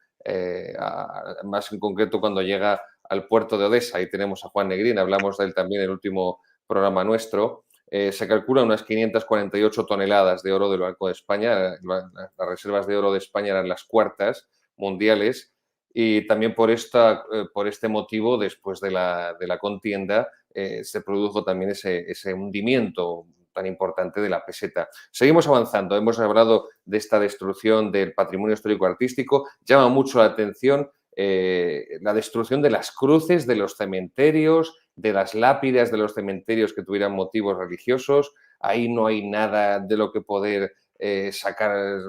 más en concreto cuando llega al puerto de Odessa. Ahí tenemos a Juan Negrín, hablamos de él también en el último programa nuestro. Se calcula unas 548 toneladas de oro del Banco de España. Las reservas de oro de España eran las cuartas mundiales y también por este motivo, después de la contienda, se produjo también ese hundimiento tan importante de la peseta. Seguimos avanzando, hemos hablado de esta destrucción del patrimonio histórico-artístico, llama mucho la atención la destrucción de las cruces de los cementerios, de las lápidas de los cementerios que tuvieran motivos religiosos. Ahí no hay nada de lo que poder sacar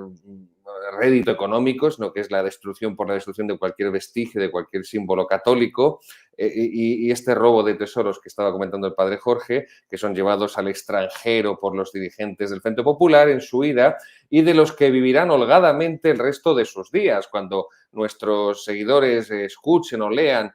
rédito económico, sino que es la destrucción por la destrucción de cualquier vestigio, de cualquier símbolo católico. Y este robo de tesoros que estaba comentando el padre Jorge, que son llevados al extranjero por los dirigentes del Frente Popular en su ida y de los que vivirán holgadamente el resto de sus días. Cuando nuestros seguidores escuchen o lean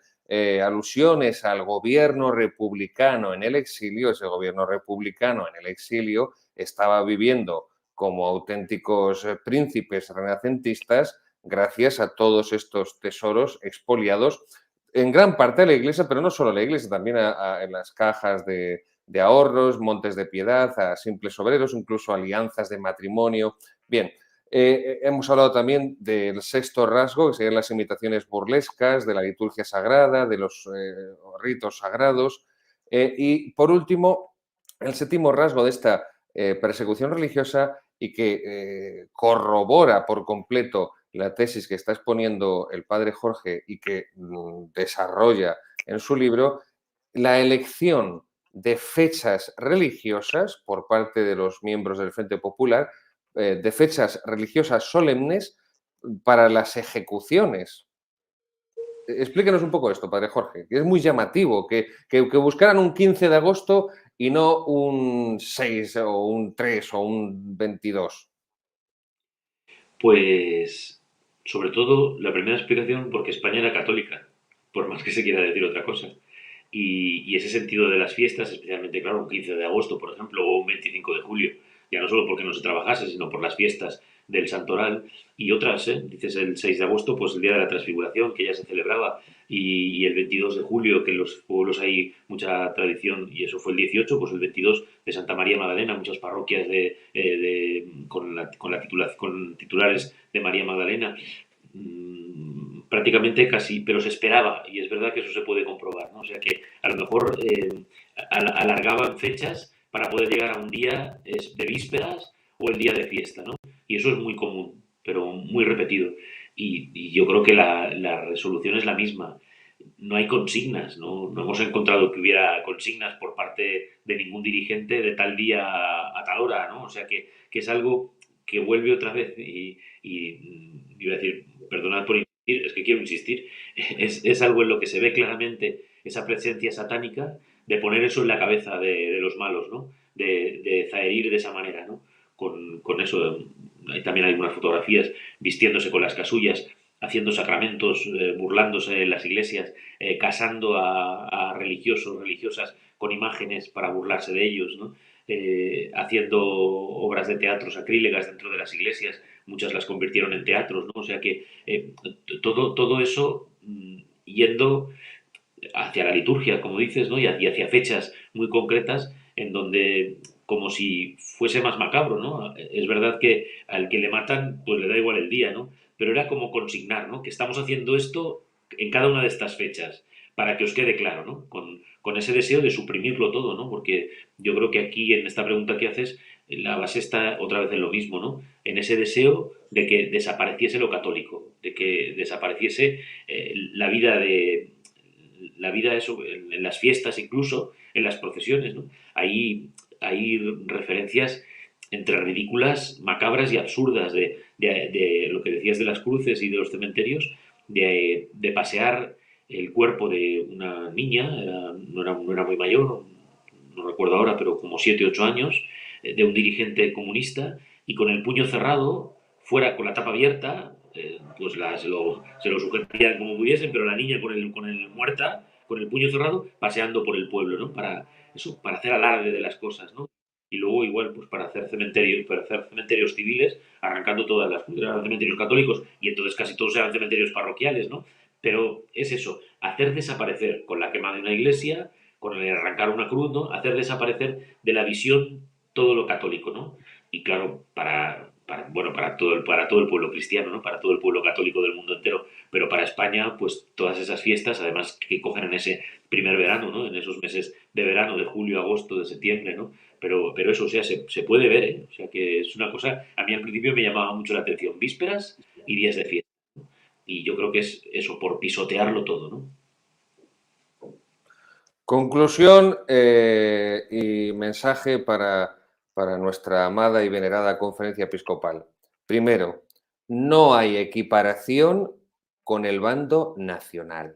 alusiones al gobierno republicano en el exilio, ese gobierno republicano en el exilio estaba viviendo como auténticos príncipes renacentistas gracias a todos estos tesoros expoliados en gran parte de la iglesia, pero no solo la iglesia, también en las cajas de ahorros, montes de piedad, a simples obreros, incluso alianzas de matrimonio. Bien, hemos hablado también del sexto rasgo, que serían las imitaciones burlescas, de la liturgia sagrada, de los ritos sagrados. Y por último, el séptimo rasgo de esta persecución religiosa y que corrobora por completo la tesis que está exponiendo el padre Jorge y que desarrolla en su libro, la elección de fechas religiosas por parte de los miembros del Frente Popular, de fechas religiosas solemnes para las ejecuciones. Explíquenos un poco esto, padre Jorge, que es muy llamativo que buscaran un 15 de agosto y no un 6 o un 3 o un 22. Pues, sobre todo, la primera explicación porque España era católica, por más que se quiera decir otra cosa. Y ese sentido de las fiestas, especialmente, claro, un 15 de agosto, por ejemplo, o un 25 de julio, ya no solo porque no se trabajase, sino por las fiestas del Santoral y otras, ¿eh? Dices el 6 de agosto, pues el Día de la Transfiguración, que ya se celebraba, y el 22 de julio, que en los pueblos hay mucha tradición, y eso fue el 18, pues el 22 de Santa María Magdalena, muchas parroquias con titulares de María Magdalena. Prácticamente casi, pero se esperaba, y es verdad que eso se puede comprobar, ¿no? O sea que a lo mejor alargaban fechas para poder llegar a un día de vísperas o el día de fiesta, ¿no? Y eso es muy común, pero muy repetido. Y yo creo que la resolución es la misma. No hay consignas, ¿no? No hemos encontrado que hubiera consignas por parte de ningún dirigente de tal día a tal hora, ¿no? O sea que es algo que vuelve otra vez y iba a decir, perdonad por insistir, es que quiero insistir, es algo en lo que se ve claramente esa presencia satánica de poner eso en la cabeza de los malos, ¿no? De zaherir de esa manera, ¿no? Con eso, también hay algunas fotografías vistiéndose con las casullas, haciendo sacramentos, burlándose en las iglesias, casando a religiosos, religiosas con imágenes para burlarse de ellos, ¿no? Haciendo obras de teatro sacrílegas dentro de las iglesias, muchas las convirtieron en teatros, ¿no? O sea que todo eso yendo hacia la liturgia, como dices, ¿no? Y hacia fechas muy concretas en donde como si fuese más macabro, ¿no? Es verdad que al que le matan, pues le da igual el día, ¿no? Pero era como consignar, ¿no? Que estamos haciendo esto en cada una de estas fechas, para que os quede claro, ¿no? Con ese deseo de suprimirlo todo, ¿no? Porque yo creo que aquí, en esta pregunta que haces, la base está otra vez en lo mismo, ¿no? En ese deseo de que desapareciese lo católico, de que desapareciese la vida eso, en las fiestas incluso, en las procesiones, ¿no? Hay referencias entre ridículas, macabras y absurdas de lo que decías de las cruces y de los cementerios, de pasear el cuerpo de una niña, no era muy mayor, no recuerdo ahora, pero como 7 8 años, de un dirigente comunista, y con el puño cerrado, fuera con la tapa abierta, pues se lo sujetarían como pudiesen, pero la niña con el muerta, con el puño cerrado, paseando por el pueblo, ¿no? Para hacer alarde de las cosas, ¿no? Y luego igual, pues para hacer cementerios civiles, arrancando todas las eran cementerios católicos, y entonces casi todos eran cementerios parroquiales, ¿no? Pero es eso, hacer desaparecer con la quema de una iglesia, con el arrancar una cruz, ¿no? Hacer desaparecer de la visión todo lo católico, ¿no? Y claro, para todo el pueblo cristiano, ¿no? Para todo el pueblo católico del mundo entero, pero para España, pues todas esas fiestas, además que cogen en ese primer verano, ¿no? En esos meses de verano, de julio, agosto, de septiembre, ¿no? Pero eso, o sea, se puede ver, ¿eh? O sea, que es una cosa, a mí al principio me llamaba mucho la atención, vísperas y días de fiesta. Y yo creo que es eso, por pisotearlo todo, ¿no? Conclusión y mensaje para nuestra amada y venerada Conferencia Episcopal. Primero, no hay equiparación con el bando nacional.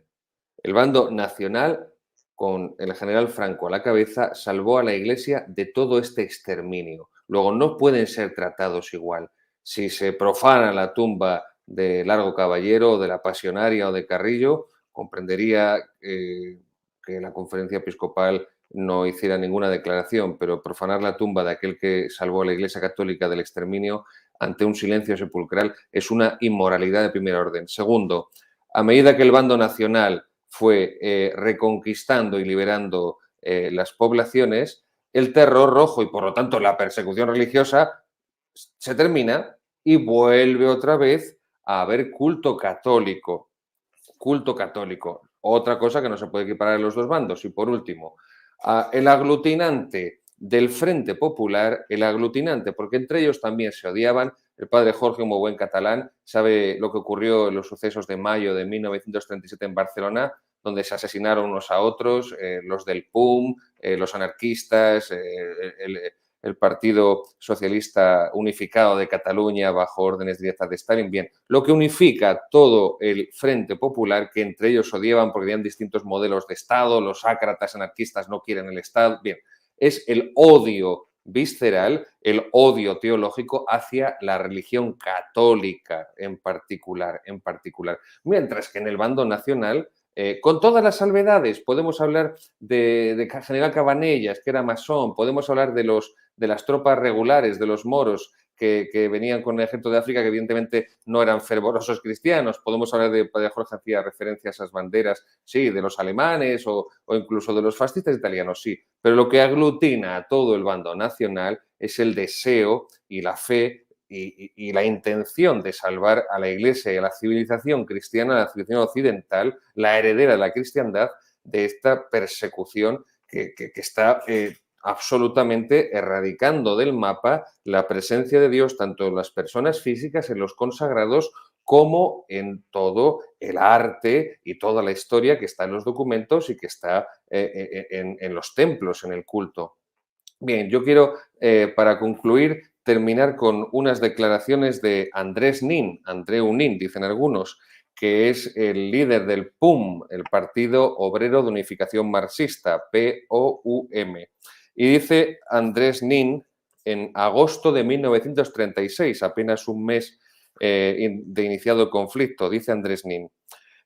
El bando nacional, con el general Franco a la cabeza, salvó a la Iglesia de todo este exterminio. Luego, no pueden ser tratados igual. Si se profana la tumba de Largo Caballero, o de la Pasionaria o de Carrillo, comprendería que la Conferencia Episcopal no hiciera ninguna declaración, pero profanar la tumba de aquel que salvó a la Iglesia Católica del exterminio ante un silencio sepulcral es una inmoralidad de primer orden. Segundo, a medida que el bando nacional fue reconquistando y liberando las poblaciones, el terror rojo y por lo tanto la persecución religiosa se termina y vuelve otra vez a haber culto católico. Culto católico. Otra cosa que no se puede equiparar en los dos bandos. Y por último, el aglutinante del Frente Popular, el aglutinante, porque entre ellos también se odiaban, el padre Jorge, como buen catalán, sabe lo que ocurrió en los sucesos de mayo de 1937 en Barcelona, donde se asesinaron unos a otros, los del PUM, los anarquistas, el Partido Socialista Unificado de Cataluña bajo órdenes directas de Stalin. Bien, lo que unifica todo el Frente Popular, que entre ellos odiaban porque tenían distintos modelos de Estado, los ácratas anarquistas no quieren el Estado, bien, es el odio visceral, el odio teológico hacia la religión católica en particular. Mientras que en el bando nacional, con todas las salvedades, podemos hablar de General Cabanellas, que era masón, podemos hablar de las tropas regulares, de los moros que venían con el ejército de África, que evidentemente no eran fervorosos cristianos. Podemos hablar de Padre Jorge hacía referencia a esas banderas, sí, de los alemanes o incluso de los fascistas italianos, sí. Pero lo que aglutina a todo el bando nacional es el deseo y la fe y la intención de salvar a la Iglesia y a la civilización cristiana, a la civilización occidental, la heredera de la cristiandad, de esta persecución que está absolutamente erradicando del mapa la presencia de Dios tanto en las personas físicas, en los consagrados, como en todo el arte y toda la historia que está en los documentos y que está en los templos, en el culto. Bien, yo quiero, para concluir, terminar con unas declaraciones de Andrés Nin, Andreu Nin, dicen algunos, que es el líder del PUM, el Partido Obrero de Unificación Marxista, POUM. Y dice Andrés Nin, en agosto de 1936, apenas un mes de iniciado el conflicto, dice Andrés Nin: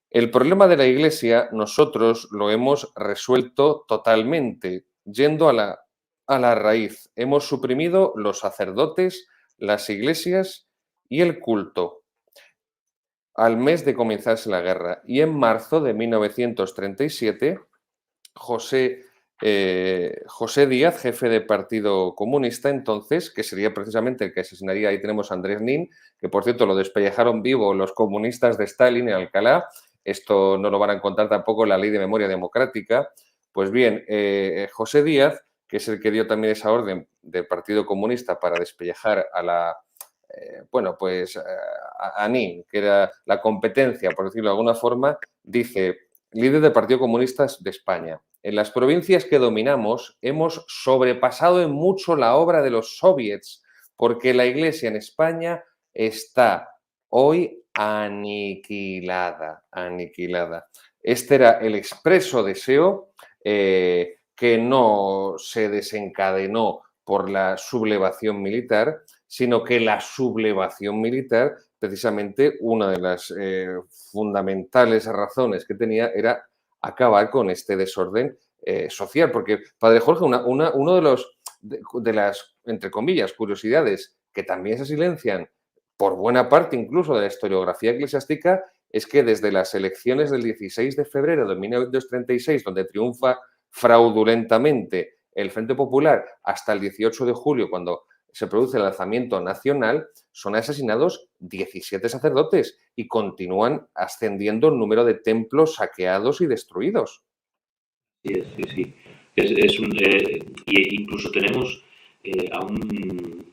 el problema de la Iglesia nosotros lo hemos resuelto totalmente, yendo a la raíz. Hemos suprimido los sacerdotes, las iglesias y el culto al mes de comenzarse la guerra. Y en marzo de 1937, José Díaz, jefe del Partido Comunista entonces, que sería precisamente el que asesinaría, ahí tenemos a Andrés Nin, que por cierto lo despellejaron vivo los comunistas de Stalin en Alcalá, esto no lo van a encontrar tampoco en la Ley de Memoria Democrática. Pues bien, José Díaz, que es el que dio también esa orden del Partido Comunista para despellejar a Nin, que era la competencia, por decirlo de alguna forma, dice: líder del Partido Comunista de España, en las provincias que dominamos hemos sobrepasado en mucho la obra de los soviets, porque la Iglesia en España está hoy aniquilada. Este era el expreso deseo que no se desencadenó por la sublevación militar, sino que la sublevación militar, precisamente una de las fundamentales razones que tenía era acabar con este desorden social. Porque, Padre Jorge, uno de las, entre comillas, curiosidades que también se silencian por buena parte incluso de la historiografía eclesiástica es que desde las elecciones del 16 de febrero de 1936, donde triunfa fraudulentamente el Frente Popular, hasta el 18 de julio, cuando se produce el alzamiento nacional, son asesinados 17 sacerdotes y continúan ascendiendo el número de templos saqueados y destruidos. Sí. Y incluso tenemos en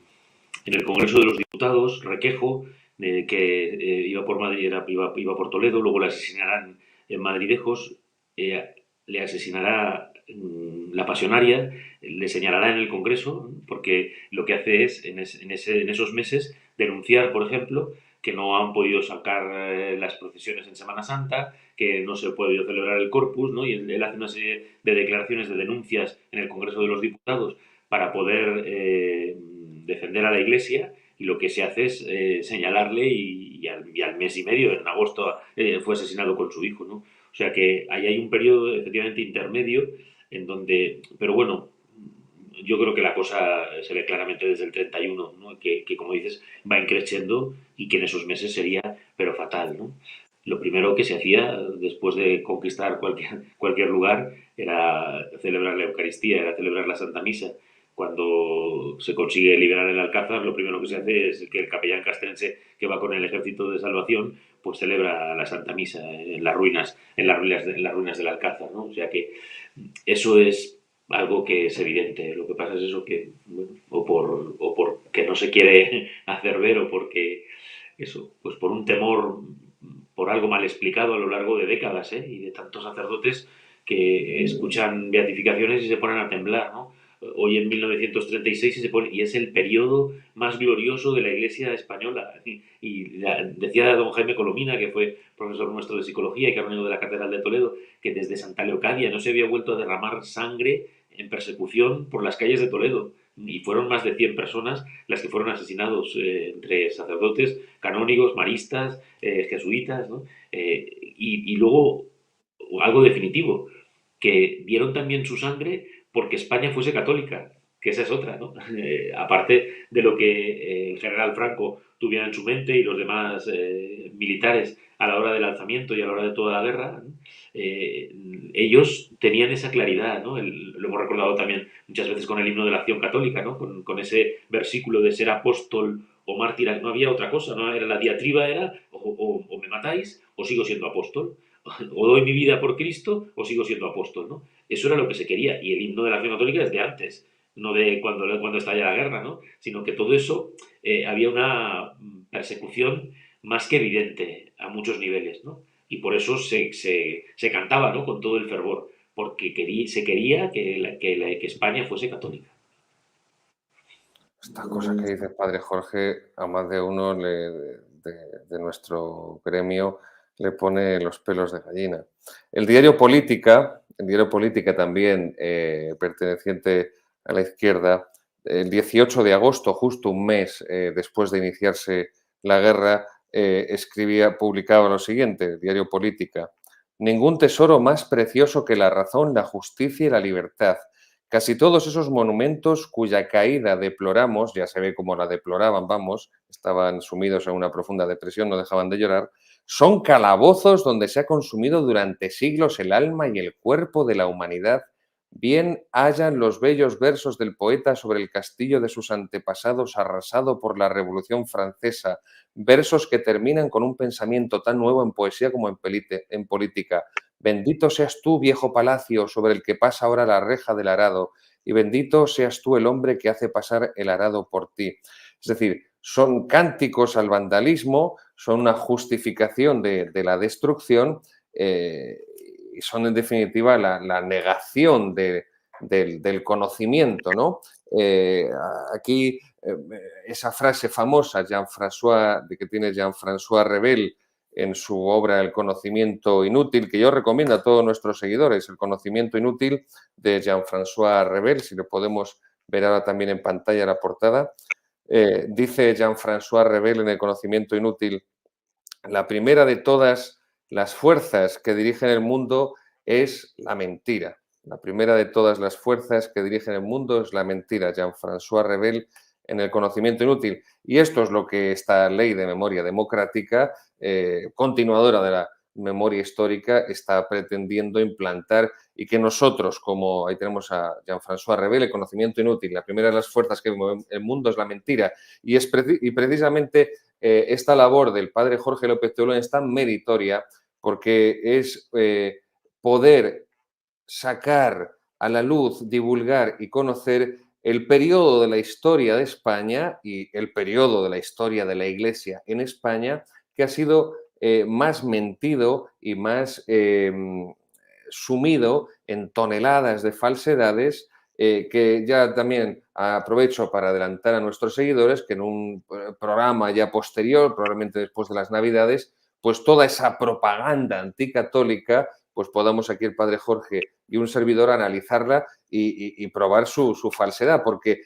el Congreso de los Diputados, Requejo, que iba por Madrid, iba por Toledo, luego le asesinarán en Madridejos, le asesinará la pasionaria, le señalará en el Congreso, porque lo que hace es, en esos meses, denunciar, por ejemplo, que no han podido sacar las procesiones en Semana Santa, que no se ha podido celebrar el Corpus, ¿no? Y él hace una serie de declaraciones, de denuncias en el Congreso de los Diputados para poder defender a la Iglesia, y lo que se hace es señalarle y al mes y medio, en agosto, fue asesinado con su hijo, ¿no? O sea que ahí hay un periodo efectivamente intermedio en donde, pero bueno, yo creo que la cosa se ve claramente desde el 31, ¿no? Que como dices, va increciendo y que en esos meses sería, pero fatal, ¿no? Lo primero que se hacía después de conquistar cualquier lugar era celebrar la Eucaristía, era celebrar la Santa Misa. Cuando se consigue liberar el Alcázar, lo primero que se hace es que el capellán castrense que va con el ejército de salvación, pues celebra la Santa Misa en las ruinas del Alcázar, ¿no? O sea que eso es algo que es evidente. Lo que pasa es eso que, bueno, o por que no se quiere hacer ver o porque, eso, pues por un temor, por algo mal explicado a lo largo de décadas, ¿eh? Y de tantos sacerdotes que escuchan beatificaciones y se ponen a temblar, ¿no? Hoy en 1936 y se pone, y es el periodo más glorioso de la Iglesia española. Y decía don Jaime Colomina, que fue profesor nuestro de psicología y canónigo de la Catedral de Toledo, que desde Santa Leocadia no se había vuelto a derramar sangre en persecución por las calles de Toledo. Y fueron más de 100 personas las que fueron asesinados, entre sacerdotes, canónigos, maristas, jesuitas, ¿no? Y luego, algo definitivo, que dieron también su sangre porque España fuese católica, que esa es otra, ¿no? Aparte de lo que el general Franco tuviera en su mente y los demás militares a la hora del alzamiento y a la hora de toda la guerra, ¿no? Ellos tenían esa claridad, ¿no? Lo hemos recordado también muchas veces con el himno de la acción católica, ¿no? Con ese versículo de ser apóstol o mártir, no había otra cosa, ¿no? Era la diatriba era o me matáis o sigo siendo apóstol, o doy mi vida por Cristo o sigo siendo apóstol, ¿no? Eso era lo que se quería, y el himno de la acción católica es de antes, no de cuando estalla la guerra, ¿no? Sino que todo eso, había una persecución más que evidente a muchos niveles, ¿no? Y por eso se cantaba, ¿no? Con todo el fervor, porque se quería que España fuese católica. Esta cosa que dice el padre Jorge, a más de uno de nuestro gremio le pone los pelos de gallina. El diario Política también, perteneciente a la izquierda, el 18 de agosto, justo un mes después de iniciarse la guerra, publicaba lo siguiente, el diario Política: ningún tesoro más precioso que la razón, la justicia y la libertad. Casi todos esos monumentos cuya caída deploramos, ya se ve cómo la deploraban, vamos, estaban sumidos en una profunda depresión, no dejaban de llorar, son calabozos donde se ha consumido durante siglos el alma y el cuerpo de la humanidad. Bien hallan los bellos versos del poeta sobre el castillo de sus antepasados arrasado por la Revolución Francesa, versos que terminan con un pensamiento tan nuevo en poesía como en política. Bendito seas tú, viejo palacio, sobre el que pasa ahora la reja del arado, y bendito seas tú el hombre que hace pasar el arado por ti. Es decir, son cánticos al vandalismo, son una justificación de la destrucción, y son en definitiva la negación del conocimiento, ¿no? Aquí esa frase famosa que tiene Jean-François Revel en su obra El conocimiento inútil, que yo recomiendo a todos nuestros seguidores, El conocimiento inútil de Jean-François Revel, si lo podemos ver ahora también en pantalla la portada. Dice Jean-François Revel en El conocimiento inútil: la primera de todas las fuerzas que dirigen el mundo es la mentira. La primera de todas las fuerzas que dirigen el mundo es la mentira. Jean-François Revel en El conocimiento inútil. Y esto es lo que esta ley de memoria democrática, continuadora de la memoria histórica, está pretendiendo implantar, y que nosotros, como ahí tenemos a Jean-François Revel, El conocimiento inútil, la primera de las fuerzas que mueven el mundo es la mentira. Y precisamente esta labor del padre Jorge López Teulón es tan meritoria porque es poder sacar a la luz, divulgar y conocer el periodo de la historia de España y el periodo de la historia de la Iglesia en España que ha sido más mentido y más sumido en toneladas de falsedades, que ya también aprovecho para adelantar a nuestros seguidores que en un programa ya posterior, probablemente después de las Navidades, pues toda esa propaganda anticatólica, pues podamos aquí el padre Jorge y un servidor analizarla y probar su falsedad, porque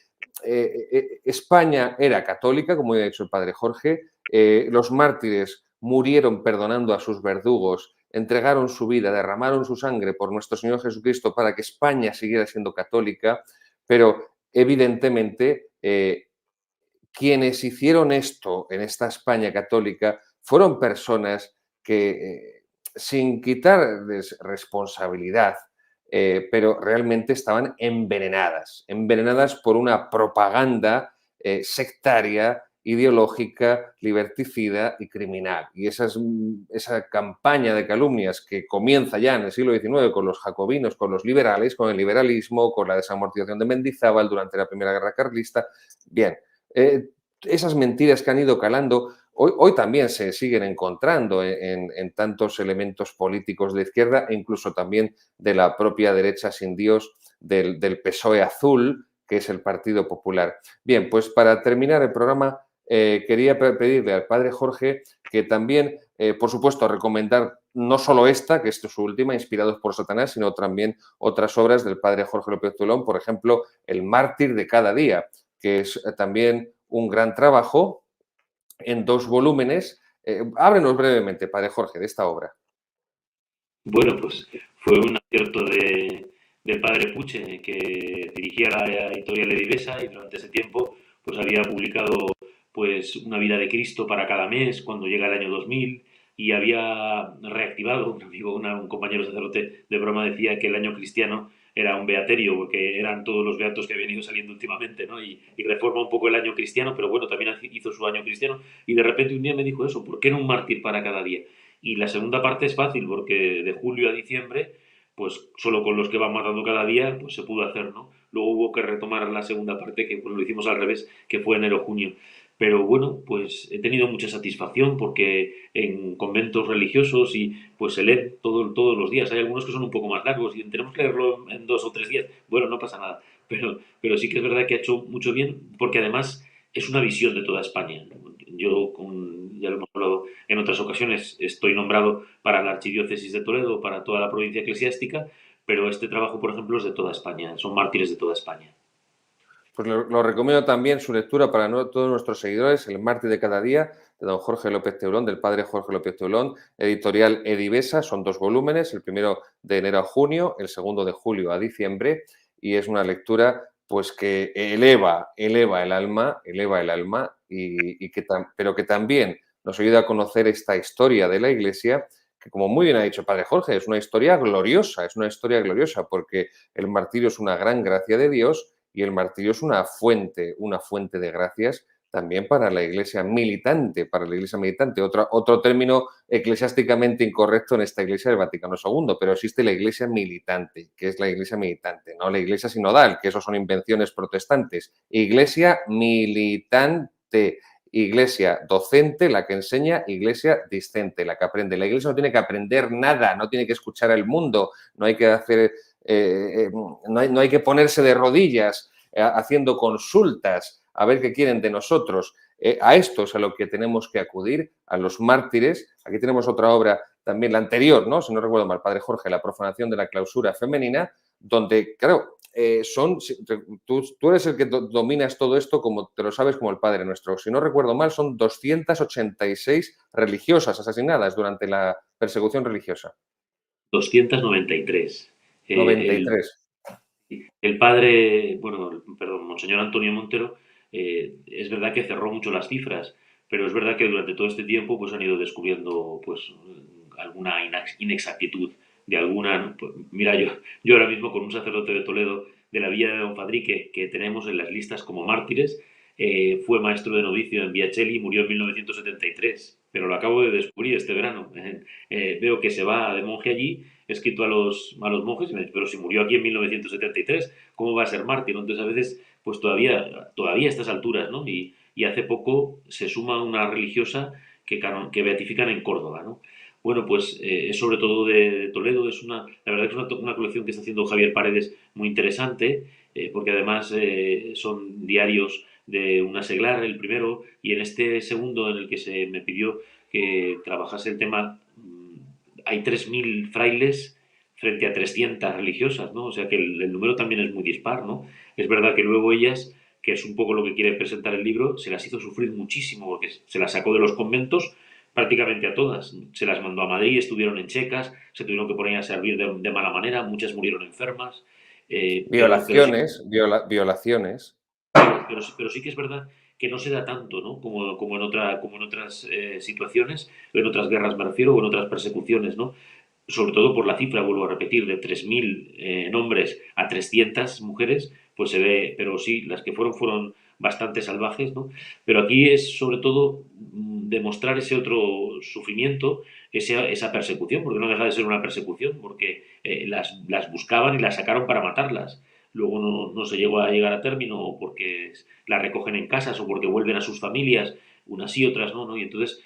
España era católica, como ya ha dicho el padre Jorge, los mártires murieron perdonando a sus verdugos, entregaron su vida, derramaron su sangre por nuestro Señor Jesucristo para que España siguiera siendo católica, pero evidentemente quienes hicieron esto en esta España católica fueron personas que, sin quitarles responsabilidad, pero realmente estaban envenenadas por una propaganda sectaria ideológica, liberticida y criminal. Y esa campaña de calumnias que comienza ya en el siglo XIX con los jacobinos, con los liberales, con el liberalismo, con la desamortización de Mendizábal durante la Primera Guerra Carlista. Bien, esas mentiras que han ido calando, hoy también se siguen encontrando en tantos elementos políticos de izquierda e incluso también de la propia derecha sin Dios, del PSOE azul, que es el Partido Popular. Bien, pues para terminar el programa, quería pedirle al padre Jorge que también, por supuesto, recomendar no solo esta, que es su última, Inspirados por Satanás, sino también otras obras del padre Jorge López Teulón, por ejemplo, El mártir de cada día, que es también un gran trabajo en 2 volúmenes. Ábrenos brevemente, padre Jorge, de esta obra. Bueno, pues fue un acierto del padre Puche, que dirigía la editorial Edivesa, y durante ese tiempo pues había publicado pues Una vida de Cristo para cada mes cuando llega el año 2000, y había reactivado, un amigo, un compañero sacerdote de broma decía que el año cristiano era un beaterio, porque eran todos los beatos que habían ido saliendo últimamente, ¿no? Y reforma un poco el año cristiano, pero bueno, también hizo su año cristiano, y de repente un día me dijo eso: ¿por qué no un mártir para cada día? Y la segunda parte es fácil, porque de julio a diciembre, pues solo con los que van matando cada día, pues se pudo hacer, ¿no? Luego hubo que retomar la segunda parte, que pues, lo hicimos al revés, que fue enero-junio. Pero bueno, pues he tenido mucha satisfacción, porque en conventos religiosos y pues se lee todos los días. Hay algunos que son un poco más largos y tenemos que leerlo en 2 o 3 días. Bueno, no pasa nada. Pero sí que es verdad que ha hecho mucho bien, porque además es una visión de toda España. Yo, ya lo hemos hablado en otras ocasiones, estoy nombrado para la Archidiócesis de Toledo, para toda la provincia eclesiástica, pero este trabajo, por ejemplo, es de toda España, son mártires de toda España. Pues lo recomiendo también su lectura para todos nuestros seguidores, El mártir de cada día, de don Jorge López Teulón, del padre Jorge López Teulón, editorial Edivesa. Son 2 volúmenes, el primero de enero a junio, el segundo de julio a diciembre, y es una lectura pues que eleva el alma, pero que también nos ayuda a conocer esta historia de la Iglesia, que, como muy bien ha dicho el padre Jorge, es una historia gloriosa, porque el martirio es una gran gracia de Dios, y el martirio es una fuente de gracias también para la Iglesia militante, Otro término eclesiásticamente incorrecto en esta Iglesia del Vaticano II, pero existe la Iglesia militante. ¿Qué es la Iglesia militante? No la Iglesia sinodal, que eso son invenciones protestantes. Iglesia militante. Iglesia docente, la que enseña; iglesia discente, la que aprende. La Iglesia no tiene que aprender nada, no tiene que escuchar al mundo, no hay que hacer... no hay que ponerse de rodillas haciendo consultas a ver qué quieren de nosotros. A esto es a lo que tenemos que acudir, a los mártires. Aquí tenemos otra obra también, la anterior, ¿no? Si no recuerdo mal, padre Jorge, La profanación de la clausura femenina, donde, claro, tú eres el que dominas todo esto, como te lo sabes, como el Padre Nuestro. Si no recuerdo mal, son 286 religiosas asesinadas durante la persecución religiosa. 293. 93. El padre, bueno, perdón, Monseñor Antonio Montero, es verdad que cerró mucho las cifras, pero es verdad que durante todo este tiempo pues han ido descubriendo pues alguna inexactitud de alguna. Pues, mira, yo ahora mismo con un sacerdote de Toledo, de la villa de Don Fadrique, que tenemos en las listas como mártires, fue maestro de novicio en Viacelli y murió en 1973, pero lo acabo de descubrir este verano. Veo que se va de monje allí, he escrito a los monjes, y me dicen: pero si murió aquí en 1973, ¿cómo va a ser mártir? Entonces, a veces, pues todavía a estas alturas, ¿no? Y hace poco se suma una religiosa que beatifican en Córdoba, ¿no? Bueno, pues es sobre todo de Toledo. La verdad que es una colección que está haciendo Javier Paredes muy interesante, porque además son diarios de una seglar, el primero, y en este segundo, en el que se me pidió que trabajase el tema, hay 3.000 frailes frente a 300 religiosas, ¿no? O sea que el número también es muy dispar, ¿no? Es verdad que luego ellas, que es un poco lo que quiere presentar el libro, se las hizo sufrir muchísimo, porque se las sacó de los conventos prácticamente a todas. Se las mandó a Madrid, estuvieron en checas, se tuvieron que poner a servir de mala manera, muchas murieron enfermas. Violaciones. Pero sí que es verdad que no se da tanto, ¿no? Como en otras situaciones, en otras guerras me refiero, o en otras persecuciones, ¿no? Sobre todo por la cifra, vuelvo a repetir, de 3.000 hombres a 300 mujeres, pues se ve, pero sí, las que fueron bastante salvajes, ¿no? Pero aquí es sobre todo demostrar ese otro sufrimiento, esa persecución, porque no deja de ser una persecución, porque las buscaban y las sacaron para matarlas. Luego no se llegó a llegar a término, o porque las recogen en casas, o porque vuelven a sus familias, unas y otras no, ¿no? Y entonces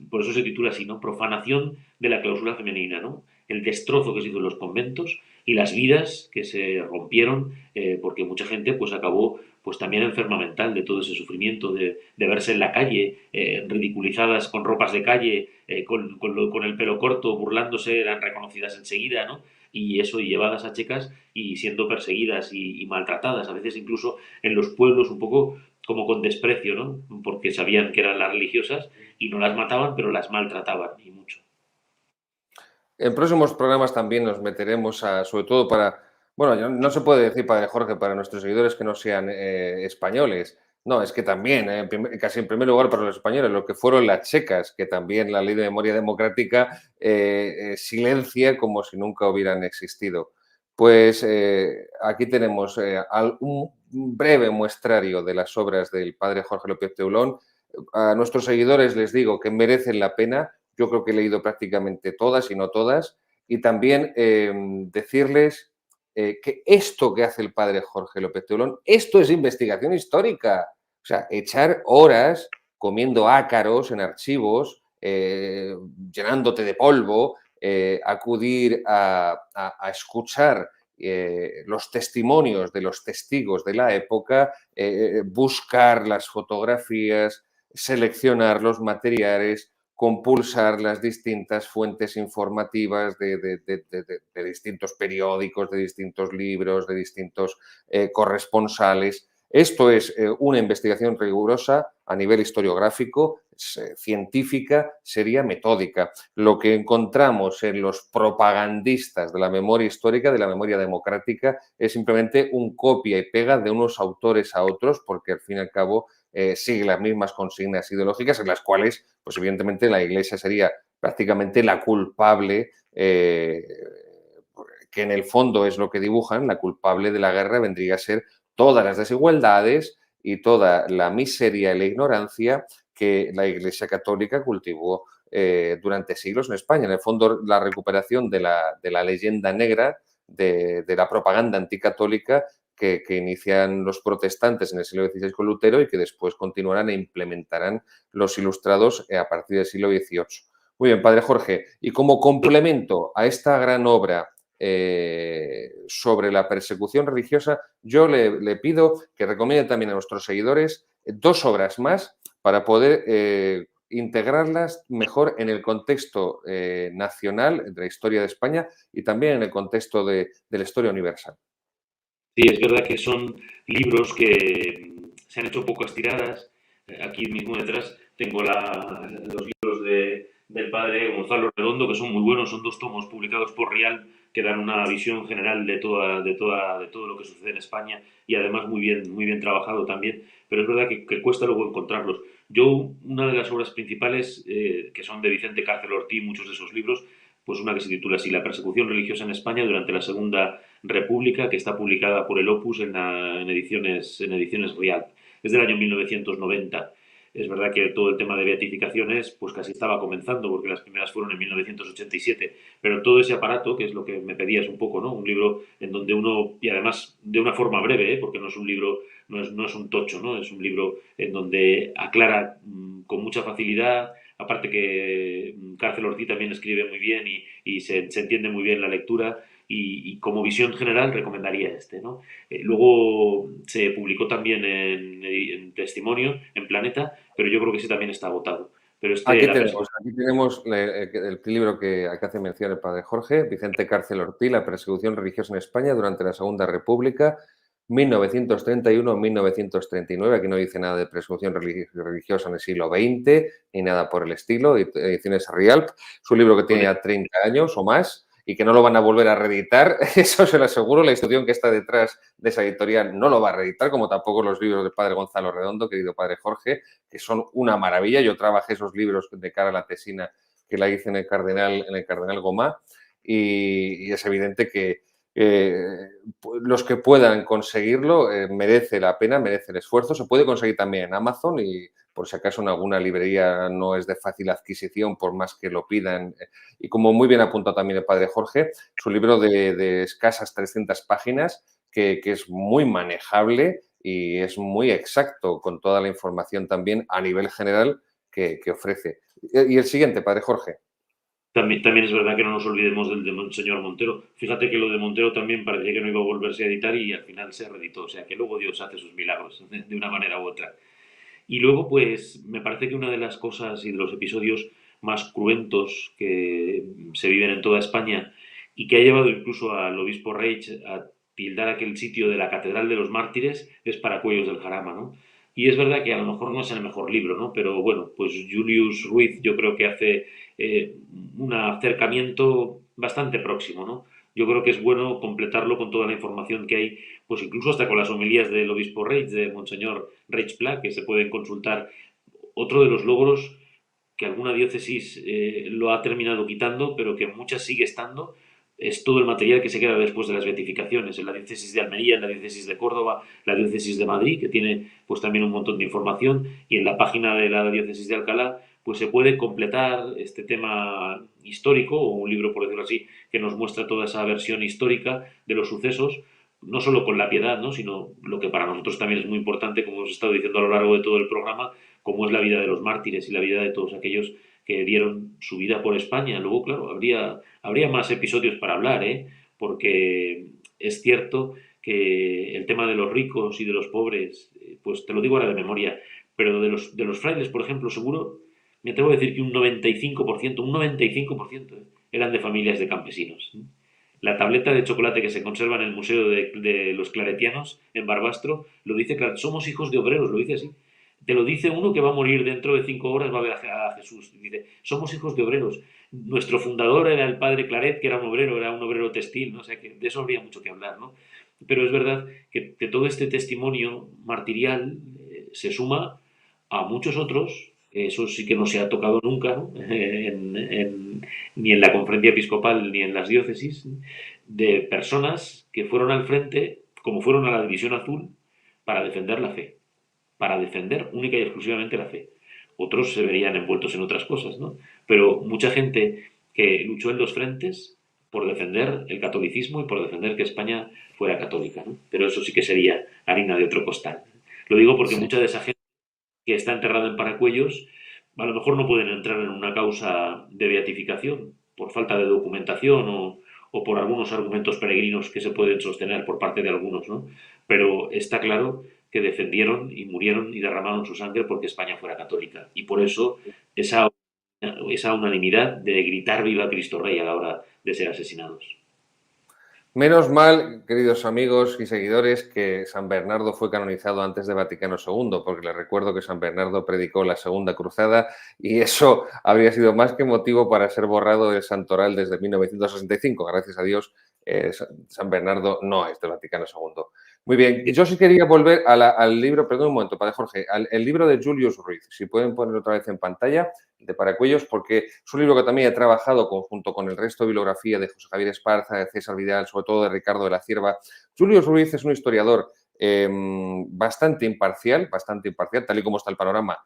por eso se titula así, ¿no? Profanación de la clausura femenina, ¿no? El destrozo que se hizo en los conventos y las vidas que se rompieron, porque mucha gente pues acabó pues también enferma mental de todo ese sufrimiento, de verse en la calle, ridiculizadas con ropas de calle, con el pelo corto, burlándose, eran reconocidas enseguida, ¿no? Y eso, y llevadas a checas y siendo perseguidas y maltratadas, a veces incluso en los pueblos un poco como con desprecio, ¿no? Porque sabían que eran las religiosas y no las mataban, pero las maltrataban y mucho. En próximos programas también nos meteremos sobre todo para, bueno, no se puede decir, Padre Jorge, para nuestros seguidores que no sean españoles. No, es que también, casi en primer lugar para los españoles, lo que fueron las checas, que también la Ley de Memoria Democrática silencia como si nunca hubieran existido. Pues aquí tenemos un breve muestrario de las obras del Padre Jorge López Teulón. A nuestros seguidores les digo que merecen la pena. Yo creo que he leído prácticamente todas y no todas. Y también decirles que esto que hace el padre Jorge López Teulón, esto es investigación histórica. O sea, echar horas comiendo ácaros en archivos, llenándote de polvo, acudir a escuchar los testimonios de los testigos de la época, buscar las fotografías, seleccionar los materiales, compulsar las distintas fuentes informativas de distintos periódicos, de distintos libros, de distintos corresponsales. Esto es una investigación rigurosa a nivel historiográfico, científica, seria, metódica. Lo que encontramos en los propagandistas de la memoria histórica, de la memoria democrática, es simplemente un copia y pega de unos autores a otros, porque al fin y al cabo sigue las mismas consignas ideológicas en las cuales, pues evidentemente, la Iglesia sería prácticamente la culpable, que en el fondo es lo que dibujan, la culpable de la guerra vendría a ser todas las desigualdades y toda la miseria y la ignorancia que la Iglesia Católica cultivó durante siglos en España. En el fondo, la recuperación de la leyenda negra, de la propaganda anticatólica que inician los protestantes en el siglo XVI con Lutero y que después continuarán e implementarán los ilustrados a partir del siglo XVIII. Muy bien, Padre Jorge. Y como complemento a esta gran obra sobre la persecución religiosa, yo le pido que recomiende también a nuestros seguidores dos obras más para poder integrarlas mejor en el contexto nacional de la historia de España y también en el contexto de la historia universal. Sí, es verdad que son libros que se han hecho poco estiradas. Aquí mismo detrás tengo los libros del padre Gonzalo Redondo, que son muy buenos, son 2 tomos publicados por Rial, que dan una visión general de todo lo que sucede en España y además muy bien trabajado también, pero es verdad que cuesta luego encontrarlos. Yo, una de las obras principales, que son de Vicente Cárcel Ortí, muchos de esos libros, pues una que se titula así, La persecución religiosa en España durante la Segunda República, que está publicada por el Opus en ediciones Rial. Es del año 1990. Es verdad que todo el tema de beatificaciones pues casi estaba comenzando, porque las primeras fueron en 1987, pero todo ese aparato, que es lo que me pedías un poco, ¿no? Un libro en donde uno, y además de una forma breve, porque no es un libro, no es un tocho, ¿no? Es un libro en donde aclara con mucha facilidad, aparte que Cárcel Ortiz también escribe muy bien y se entiende muy bien la lectura, y como visión general recomendaría este, ¿no? Luego se publicó también en Testimonio, en Planeta, pero yo creo que ese también está agotado. Pero Aquí tenemos el libro que hace mención el padre Jorge, Vicente Cárcel Ortí, La persecución religiosa en España durante la Segunda República, 1931-1939. Aquí no dice nada de persecución religiosa en el siglo XX, ni nada por el estilo. Ediciones Rialp, es un libro que tiene ya 30 años o más y que no lo van a volver a reeditar, eso se lo aseguro. La institución que está detrás de esa editorial no lo va a reeditar, como tampoco los libros del padre Gonzalo Redondo, querido padre Jorge, que son una maravilla. Yo trabajé esos libros de cara a la tesina que la hice en el Cardenal Gomá, y es evidente que los que puedan conseguirlo, merece la pena, merece el esfuerzo. Se puede conseguir también en Amazon y por si acaso en alguna librería no es de fácil adquisición, por más que lo pidan. Y como muy bien apuntado también el padre Jorge, es un libro de escasas 300 páginas que es muy manejable y es muy exacto con toda la información también a nivel general que ofrece. Y el siguiente, padre Jorge. También es verdad que no nos olvidemos del de Monseñor Montero. Fíjate que lo de Montero también parecía que no iba a volverse a editar y al final se reeditó. O sea que luego Dios hace sus milagros de una manera u otra. Y luego, pues, me parece que una de las cosas y de los episodios más cruentos que se viven en toda España y que ha llevado incluso al obispo Reich a tildar aquel sitio de la Catedral de los Mártires es Paracuellos del Jarama, ¿no? Y es verdad que a lo mejor no es el mejor libro, ¿no? Pero bueno, pues Julius Ruiz yo creo que hace un acercamiento bastante próximo, ¿no? Yo creo que es bueno completarlo con toda la información que hay, pues incluso hasta con las homilías del obispo Reich, de Monseñor Reich Pla, que se pueden consultar. Otro de los logros que alguna diócesis lo ha terminado quitando, pero que muchas sigue estando, es todo el material que se queda después de las beatificaciones. En la diócesis de Almería, en la diócesis de Córdoba, la diócesis de Madrid, que tiene pues también un montón de información, y en la página de la diócesis de Alcalá, pues se puede completar este tema histórico, o un libro, por decirlo así, que nos muestra toda esa versión histórica de los sucesos, no solo con la piedad, ¿no? Sino lo que para nosotros también es muy importante, como hemos estado diciendo a lo largo de todo el programa, como es la vida de los mártires y la vida de todos aquellos que dieron su vida por España. Luego, claro, habría más episodios para hablar, ¿eh? Porque es cierto que el tema de los ricos y de los pobres, pues te lo digo ahora de memoria, pero de los frailes, por ejemplo, seguro, me atrevo a decir que un 95%, eran de familias de campesinos. La tableta de chocolate que se conserva en el Museo de los Claretianos, en Barbastro, lo dice claro, somos hijos de obreros, lo dice así. Te lo dice uno que va a morir dentro de 5 horas, va a ver a Jesús. Y dice, somos hijos de obreros. Nuestro fundador era el padre Claret, que era un obrero textil, ¿no? O sea, que de eso habría mucho que hablar, ¿no? Pero es verdad que todo este testimonio martirial se suma a muchos otros, eso sí que no se ha tocado nunca, ¿no? Ni en la conferencia episcopal ni en las diócesis, de personas que fueron al frente, como fueron a la División Azul, para defender la fe, para defender única y exclusivamente la fe. Otros se verían envueltos en otras cosas, ¿no? Pero mucha gente que luchó en los frentes por defender el catolicismo y por defender que España fuera católica, ¿no? Pero eso sí que sería harina de otro costal. Lo digo porque mucha de esa gente que está enterrada en Paracuellos a lo mejor no pueden entrar en una causa de beatificación por falta de documentación o por algunos argumentos peregrinos que se pueden sostener por parte de algunos, ¿no? Pero está claro que defendieron y murieron y derramaron su sangre porque España fuera católica. Y por eso esa unanimidad de gritar viva Cristo Rey a la hora de ser asesinados. Menos mal, queridos amigos y seguidores, que San Bernardo fue canonizado antes de Vaticano II, porque les recuerdo que San Bernardo predicó la Segunda Cruzada y eso habría sido más que motivo para ser borrado del santoral desde 1965. Gracias a Dios, San Bernardo no es de Vaticano II. Muy bien, yo sí quería volver al libro, perdón un momento, padre Jorge, el libro de Julius Ruiz, si pueden poner otra vez en pantalla, de Paracuellos, porque es un libro que también he trabajado junto con el resto de bibliografía de José Javier Esparza, de César Vidal, sobre todo de Ricardo de la Cierva. Julius Ruiz es un historiador bastante imparcial, tal y como está el panorama,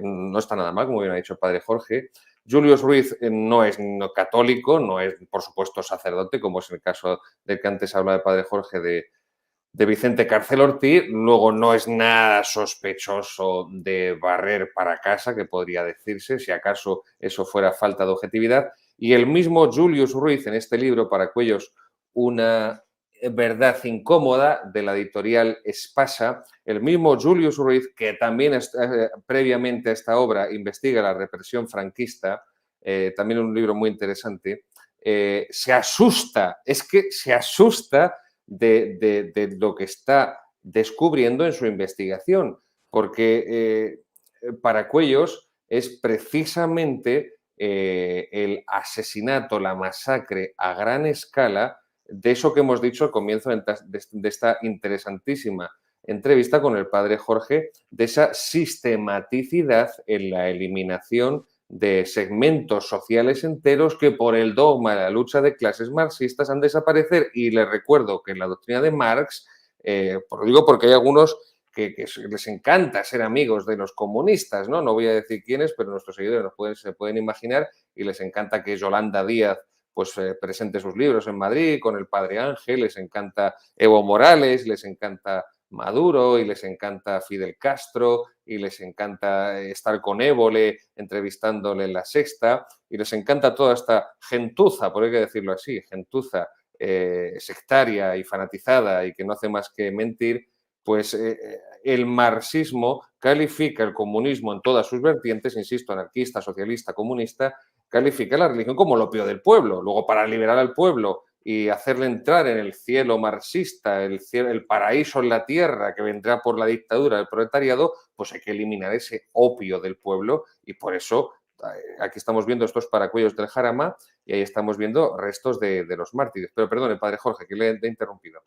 no está nada mal, como bien ha dicho el padre Jorge. Julius Ruiz no es católico, no es, por supuesto, sacerdote, como es el caso del que antes habla el padre Jorge de Vicente Cárcel Ortiz, luego no es nada sospechoso de barrer para casa, que podría decirse, si acaso eso fuera falta de objetividad. Y el mismo Julius Ruiz, en este libro, Paracuellos, una verdad incómoda, de la editorial Espasa, el mismo Julius Ruiz, que también previamente a esta obra investiga la represión franquista, también un libro muy interesante, se asusta de lo que está descubriendo en su investigación, porque Paracuellos es precisamente el asesinato, la masacre a gran escala de eso que hemos dicho al comienzo de esta interesantísima entrevista con el padre Jorge, de esa sistematicidad en la eliminación de segmentos sociales enteros que por el dogma de la lucha de clases marxistas han de desaparecer. Y les recuerdo que en la doctrina de Marx, lo digo porque hay algunos que les encanta ser amigos de los comunistas, ¿no? No voy a decir quiénes, pero nuestros seguidores se pueden imaginar, y les encanta que Yolanda Díaz pues presente sus libros en Madrid con el padre Ángel, les encanta Evo Morales, les encanta Maduro y les encanta Fidel Castro y les encanta estar con Évole entrevistándole en La Sexta y les encanta toda esta gentuza, por hay que decirlo así, gentuza sectaria y fanatizada y que no hace más que mentir, pues el marxismo califica el comunismo en todas sus vertientes, insisto, anarquista, socialista, comunista, califica la religión como lo opio del pueblo. Luego, para liberar al pueblo y hacerle entrar en el cielo marxista, el paraíso en la tierra que vendrá por la dictadura del proletariado, pues hay que eliminar ese opio del pueblo y por eso aquí estamos viendo estos paracuellos del Jarama y ahí estamos viendo restos de los mártires. Pero perdone, padre Jorge, que le he interrumpido.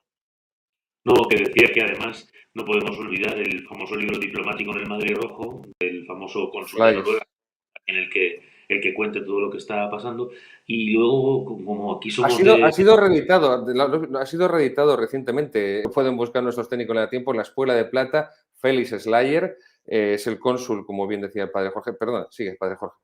No, que decía que además no podemos olvidar el famoso libro diplomático en el Madre Rojo, el famoso cónsul de Noruega, en el que cuente todo lo que está pasando. Y luego, como aquí somos ha sido reeditado recientemente. Pueden buscar nuestros técnicos de la tiempo en la Espuela de Plata. Félix Slayer es el cónsul, como bien decía el padre Jorge. Perdón, sigue, padre Jorge.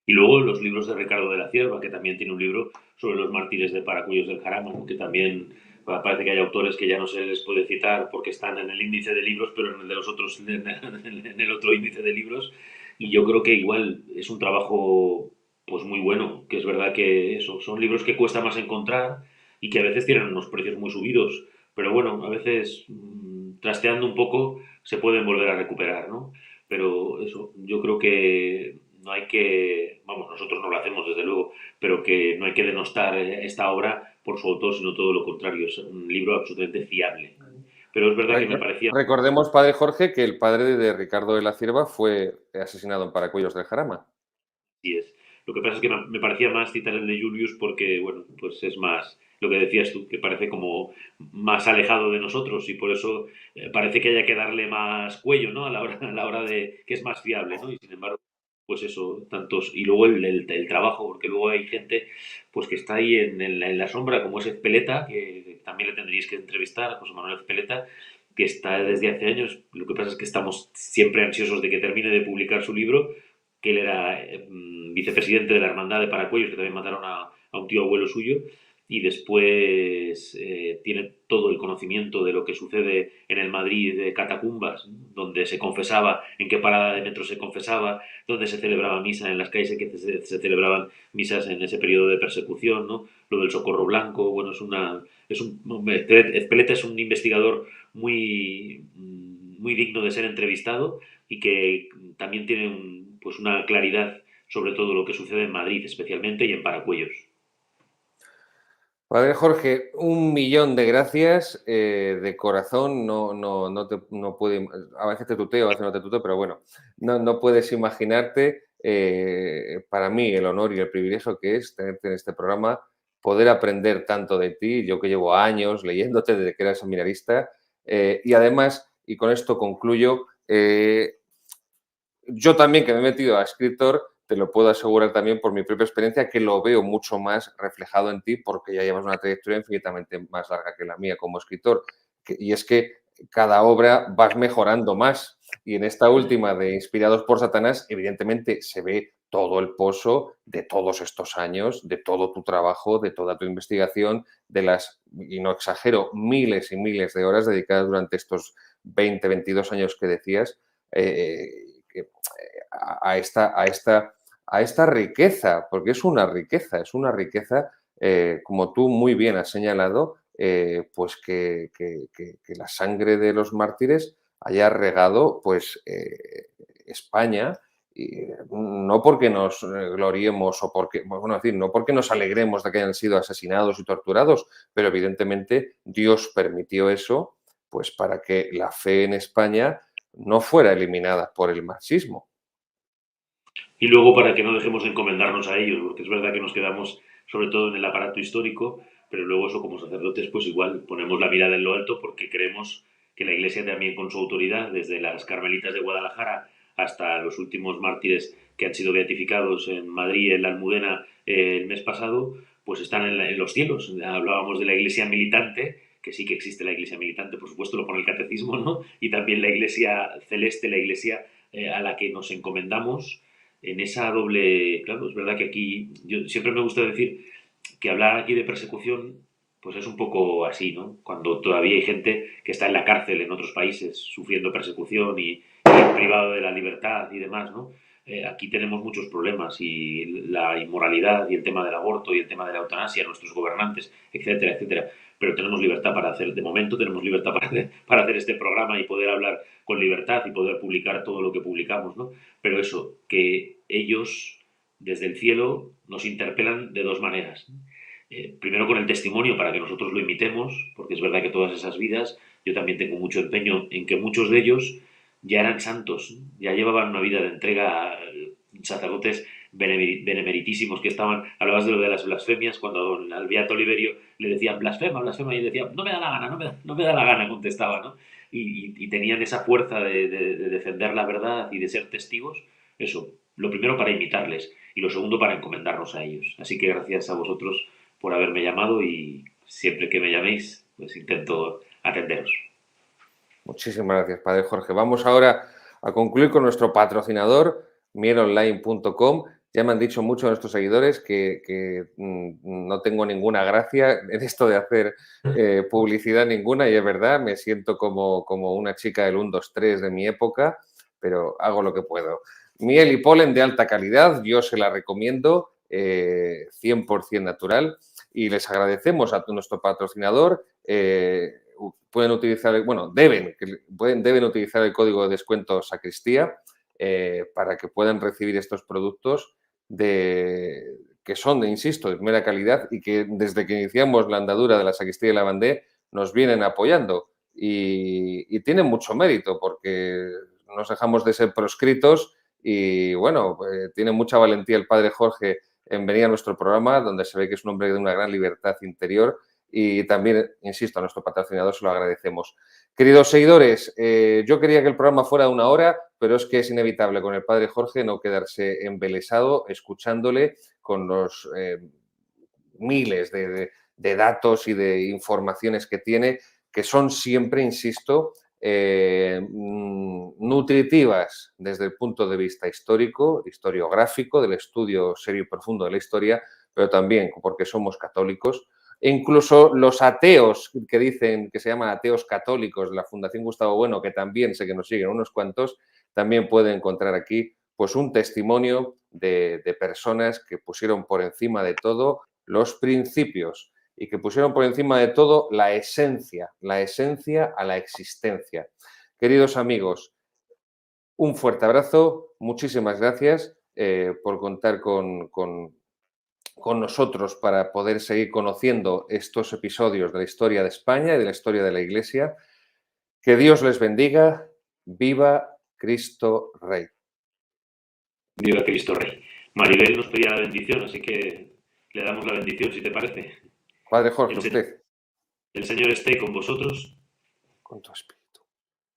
Y luego los libros de Ricardo de la Cierva, que también tiene un libro sobre los mártires de Paracuellos del Jarama, que también parece que hay autores que ya no se les puede citar porque están en el índice de libros, pero en el de los otros, en el otro índice de libros. Y yo creo que igual es un trabajo pues muy bueno, que es verdad que eso, son libros que cuesta más encontrar y que a veces tienen unos precios muy subidos, pero bueno, a veces trasteando un poco se pueden volver a recuperar, ¿no? Pero eso, yo creo que no hay que, vamos, nosotros no lo hacemos desde luego, pero que no hay que denostar esta obra por su autor, sino todo lo contrario, es un libro absolutamente fiable. Pero es verdad que me parecía... Recordemos, padre Jorge, que el padre de Ricardo de la Cierva fue asesinado en Paracuellos del Jarama. Así es. Lo que pasa es que me parecía más citar el de Julius porque, bueno, pues es más lo que decías tú, que parece como más alejado de nosotros y por eso parece que haya que darle más cuello, ¿no? A la hora de que es más fiable, ¿no? Y sin embargo, pues eso, tantos... Y luego el trabajo, porque luego hay gente pues que está ahí en la sombra, como es Ezpeleta, que también le tendríais que entrevistar, José Manuel Ezpeleta, que está desde hace años. Lo que pasa es que estamos siempre ansiosos de que termine de publicar su libro, que él era vicepresidente de la Hermandad de Paracuellos, que también mataron a un tío abuelo suyo, y después tiene todo el conocimiento de lo que sucede en el Madrid de catacumbas, donde se confesaba, en qué parada de metro se confesaba, donde se celebraba misa en las calles, que se celebraban misas en ese periodo de persecución, ¿no? Lo del Socorro Blanco, bueno, Ezpeleta es un investigador muy digno de ser entrevistado y que también tiene pues una claridad sobre todo lo que sucede en Madrid, especialmente, y en Paracuellos. Padre Jorge, 1.000.000 de gracias de corazón. No puede, a veces te tuteo, a veces no te tuteo, pero bueno, no puedes imaginarte para mí el honor y el privilegio que es tenerte en este programa, poder aprender tanto de ti, yo que llevo años leyéndote desde que eras seminarista, y además, y con esto concluyo, yo también que me he metido a escritor, te lo puedo asegurar también por mi propia experiencia, que lo veo mucho más reflejado en ti porque ya llevas una trayectoria infinitamente más larga que la mía como escritor. Y es que cada obra vas mejorando más. Y en esta última de Inspirados por Satanás, evidentemente se ve todo el pozo de todos estos años, de todo tu trabajo, de toda tu investigación, de las, y no exagero, miles y miles de horas dedicadas durante estos 20, 22 años que decías, a esta riqueza, porque es una riqueza, como tú muy bien has señalado, pues que la sangre de los mártires haya regado pues España, y no porque nos gloriemos o porque, bueno, es decir, no porque nos alegremos de que hayan sido asesinados y torturados, pero evidentemente Dios permitió eso pues para que la fe en España no fuera eliminada por el marxismo. Y luego para que no dejemos de encomendarnos a ellos, porque es verdad que nos quedamos sobre todo en el aparato histórico, pero luego eso como sacerdotes pues igual ponemos la mirada en lo alto porque creemos que la Iglesia también con su autoridad, desde las Carmelitas de Guadalajara hasta los últimos mártires que han sido beatificados en Madrid, en la Almudena, el mes pasado, pues están en los cielos. Hablábamos de la iglesia militante, que sí que existe la iglesia militante, por supuesto, lo pone el catecismo, ¿no? Y también la iglesia celeste, la iglesia a la que nos encomendamos en esa doble... Claro, es verdad que aquí, yo siempre me gusta decir que hablar aquí de persecución, pues es un poco así, ¿no? Cuando todavía hay gente que está en la cárcel en otros países sufriendo persecución y privado de la libertad y demás, ¿no? Aquí tenemos muchos problemas y la inmoralidad y el tema del aborto y el tema de la eutanasia, nuestros gobernantes, etcétera, etcétera. Pero tenemos libertad para hacer, de momento tenemos libertad para hacer este programa y poder hablar con libertad y poder publicar todo lo que publicamos, ¿no? Pero eso, que ellos desde el cielo nos interpelan de dos maneras. Primero con el testimonio para que nosotros lo imitemos, porque es verdad que todas esas vidas, yo también tengo mucho empeño en que muchos de ellos ya eran santos, ya llevaban una vida de entrega a sacerdotes benemeritísimos que estaban, hablabas de lo de las blasfemias, cuando al beato Oliverio le decían blasfema, blasfema, y él decía, no me da la gana, no me da la gana, contestaba, ¿no? Y tenían esa fuerza de defender la verdad y de ser testigos, eso, lo primero para imitarles y lo segundo para encomendarnos a ellos. Así que gracias a vosotros por haberme llamado y siempre que me llaméis, pues intento atenderos. Muchísimas gracias, Padre Jorge. Vamos ahora a concluir con nuestro patrocinador, mielonline.com. Ya me han dicho muchos de nuestros seguidores que no tengo ninguna gracia en esto de hacer publicidad ninguna, y es verdad, me siento como una chica del 1, 2, 3 de mi época, pero hago lo que puedo. Miel y polen de alta calidad, yo se la recomiendo, 100% natural, y les agradecemos a nuestro patrocinador. Pueden utilizar, bueno, deben utilizar el código de descuento Sacristía para que puedan recibir estos productos que son, insisto, de primera calidad y que desde que iniciamos la andadura de la Sacristía y la Vendée nos vienen apoyando y tienen mucho mérito porque nos dejamos de ser proscritos y, bueno, tiene mucha valentía el Padre Jorge en venir a nuestro programa, donde se ve que es un hombre de una gran libertad interior. Y también, insisto, a nuestro patrocinador se lo agradecemos. Queridos seguidores, yo quería que el programa fuera de 1 hora, pero es que es inevitable con el Padre Jorge no quedarse embelesado escuchándole con los miles de datos y de informaciones que tiene, que son siempre, insisto, nutritivas desde el punto de vista histórico, historiográfico, del estudio serio y profundo de la historia, pero también porque somos católicos. E incluso los ateos que dicen que se llaman ateos católicos de la Fundación Gustavo Bueno, que también sé que nos siguen unos cuantos, también pueden encontrar aquí pues un testimonio de personas que pusieron por encima de todo los principios y que pusieron por encima de todo la esencia a la existencia. Queridos amigos, un fuerte abrazo, muchísimas gracias por contar con nosotros para poder seguir conociendo estos episodios de la historia de España y de la historia de la Iglesia. Que Dios les bendiga. ¡Viva Cristo Rey! ¡Viva Cristo Rey! Maribel nos pedía la bendición, así que le damos la bendición, si te parece. Padre Jorge, usted. El Señor esté con vosotros. Con tu espíritu.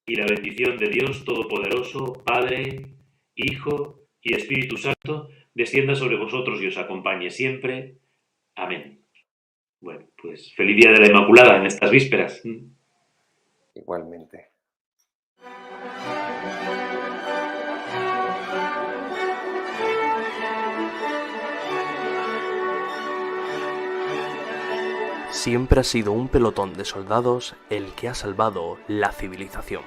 Y la bendición de Dios Todopoderoso, Padre, Hijo y Espíritu Santo, descienda sobre vosotros y os acompañe siempre. Amén. Bueno, pues feliz día de la Inmaculada en estas vísperas. Igualmente. Siempre ha sido un pelotón de soldados el que ha salvado la civilización.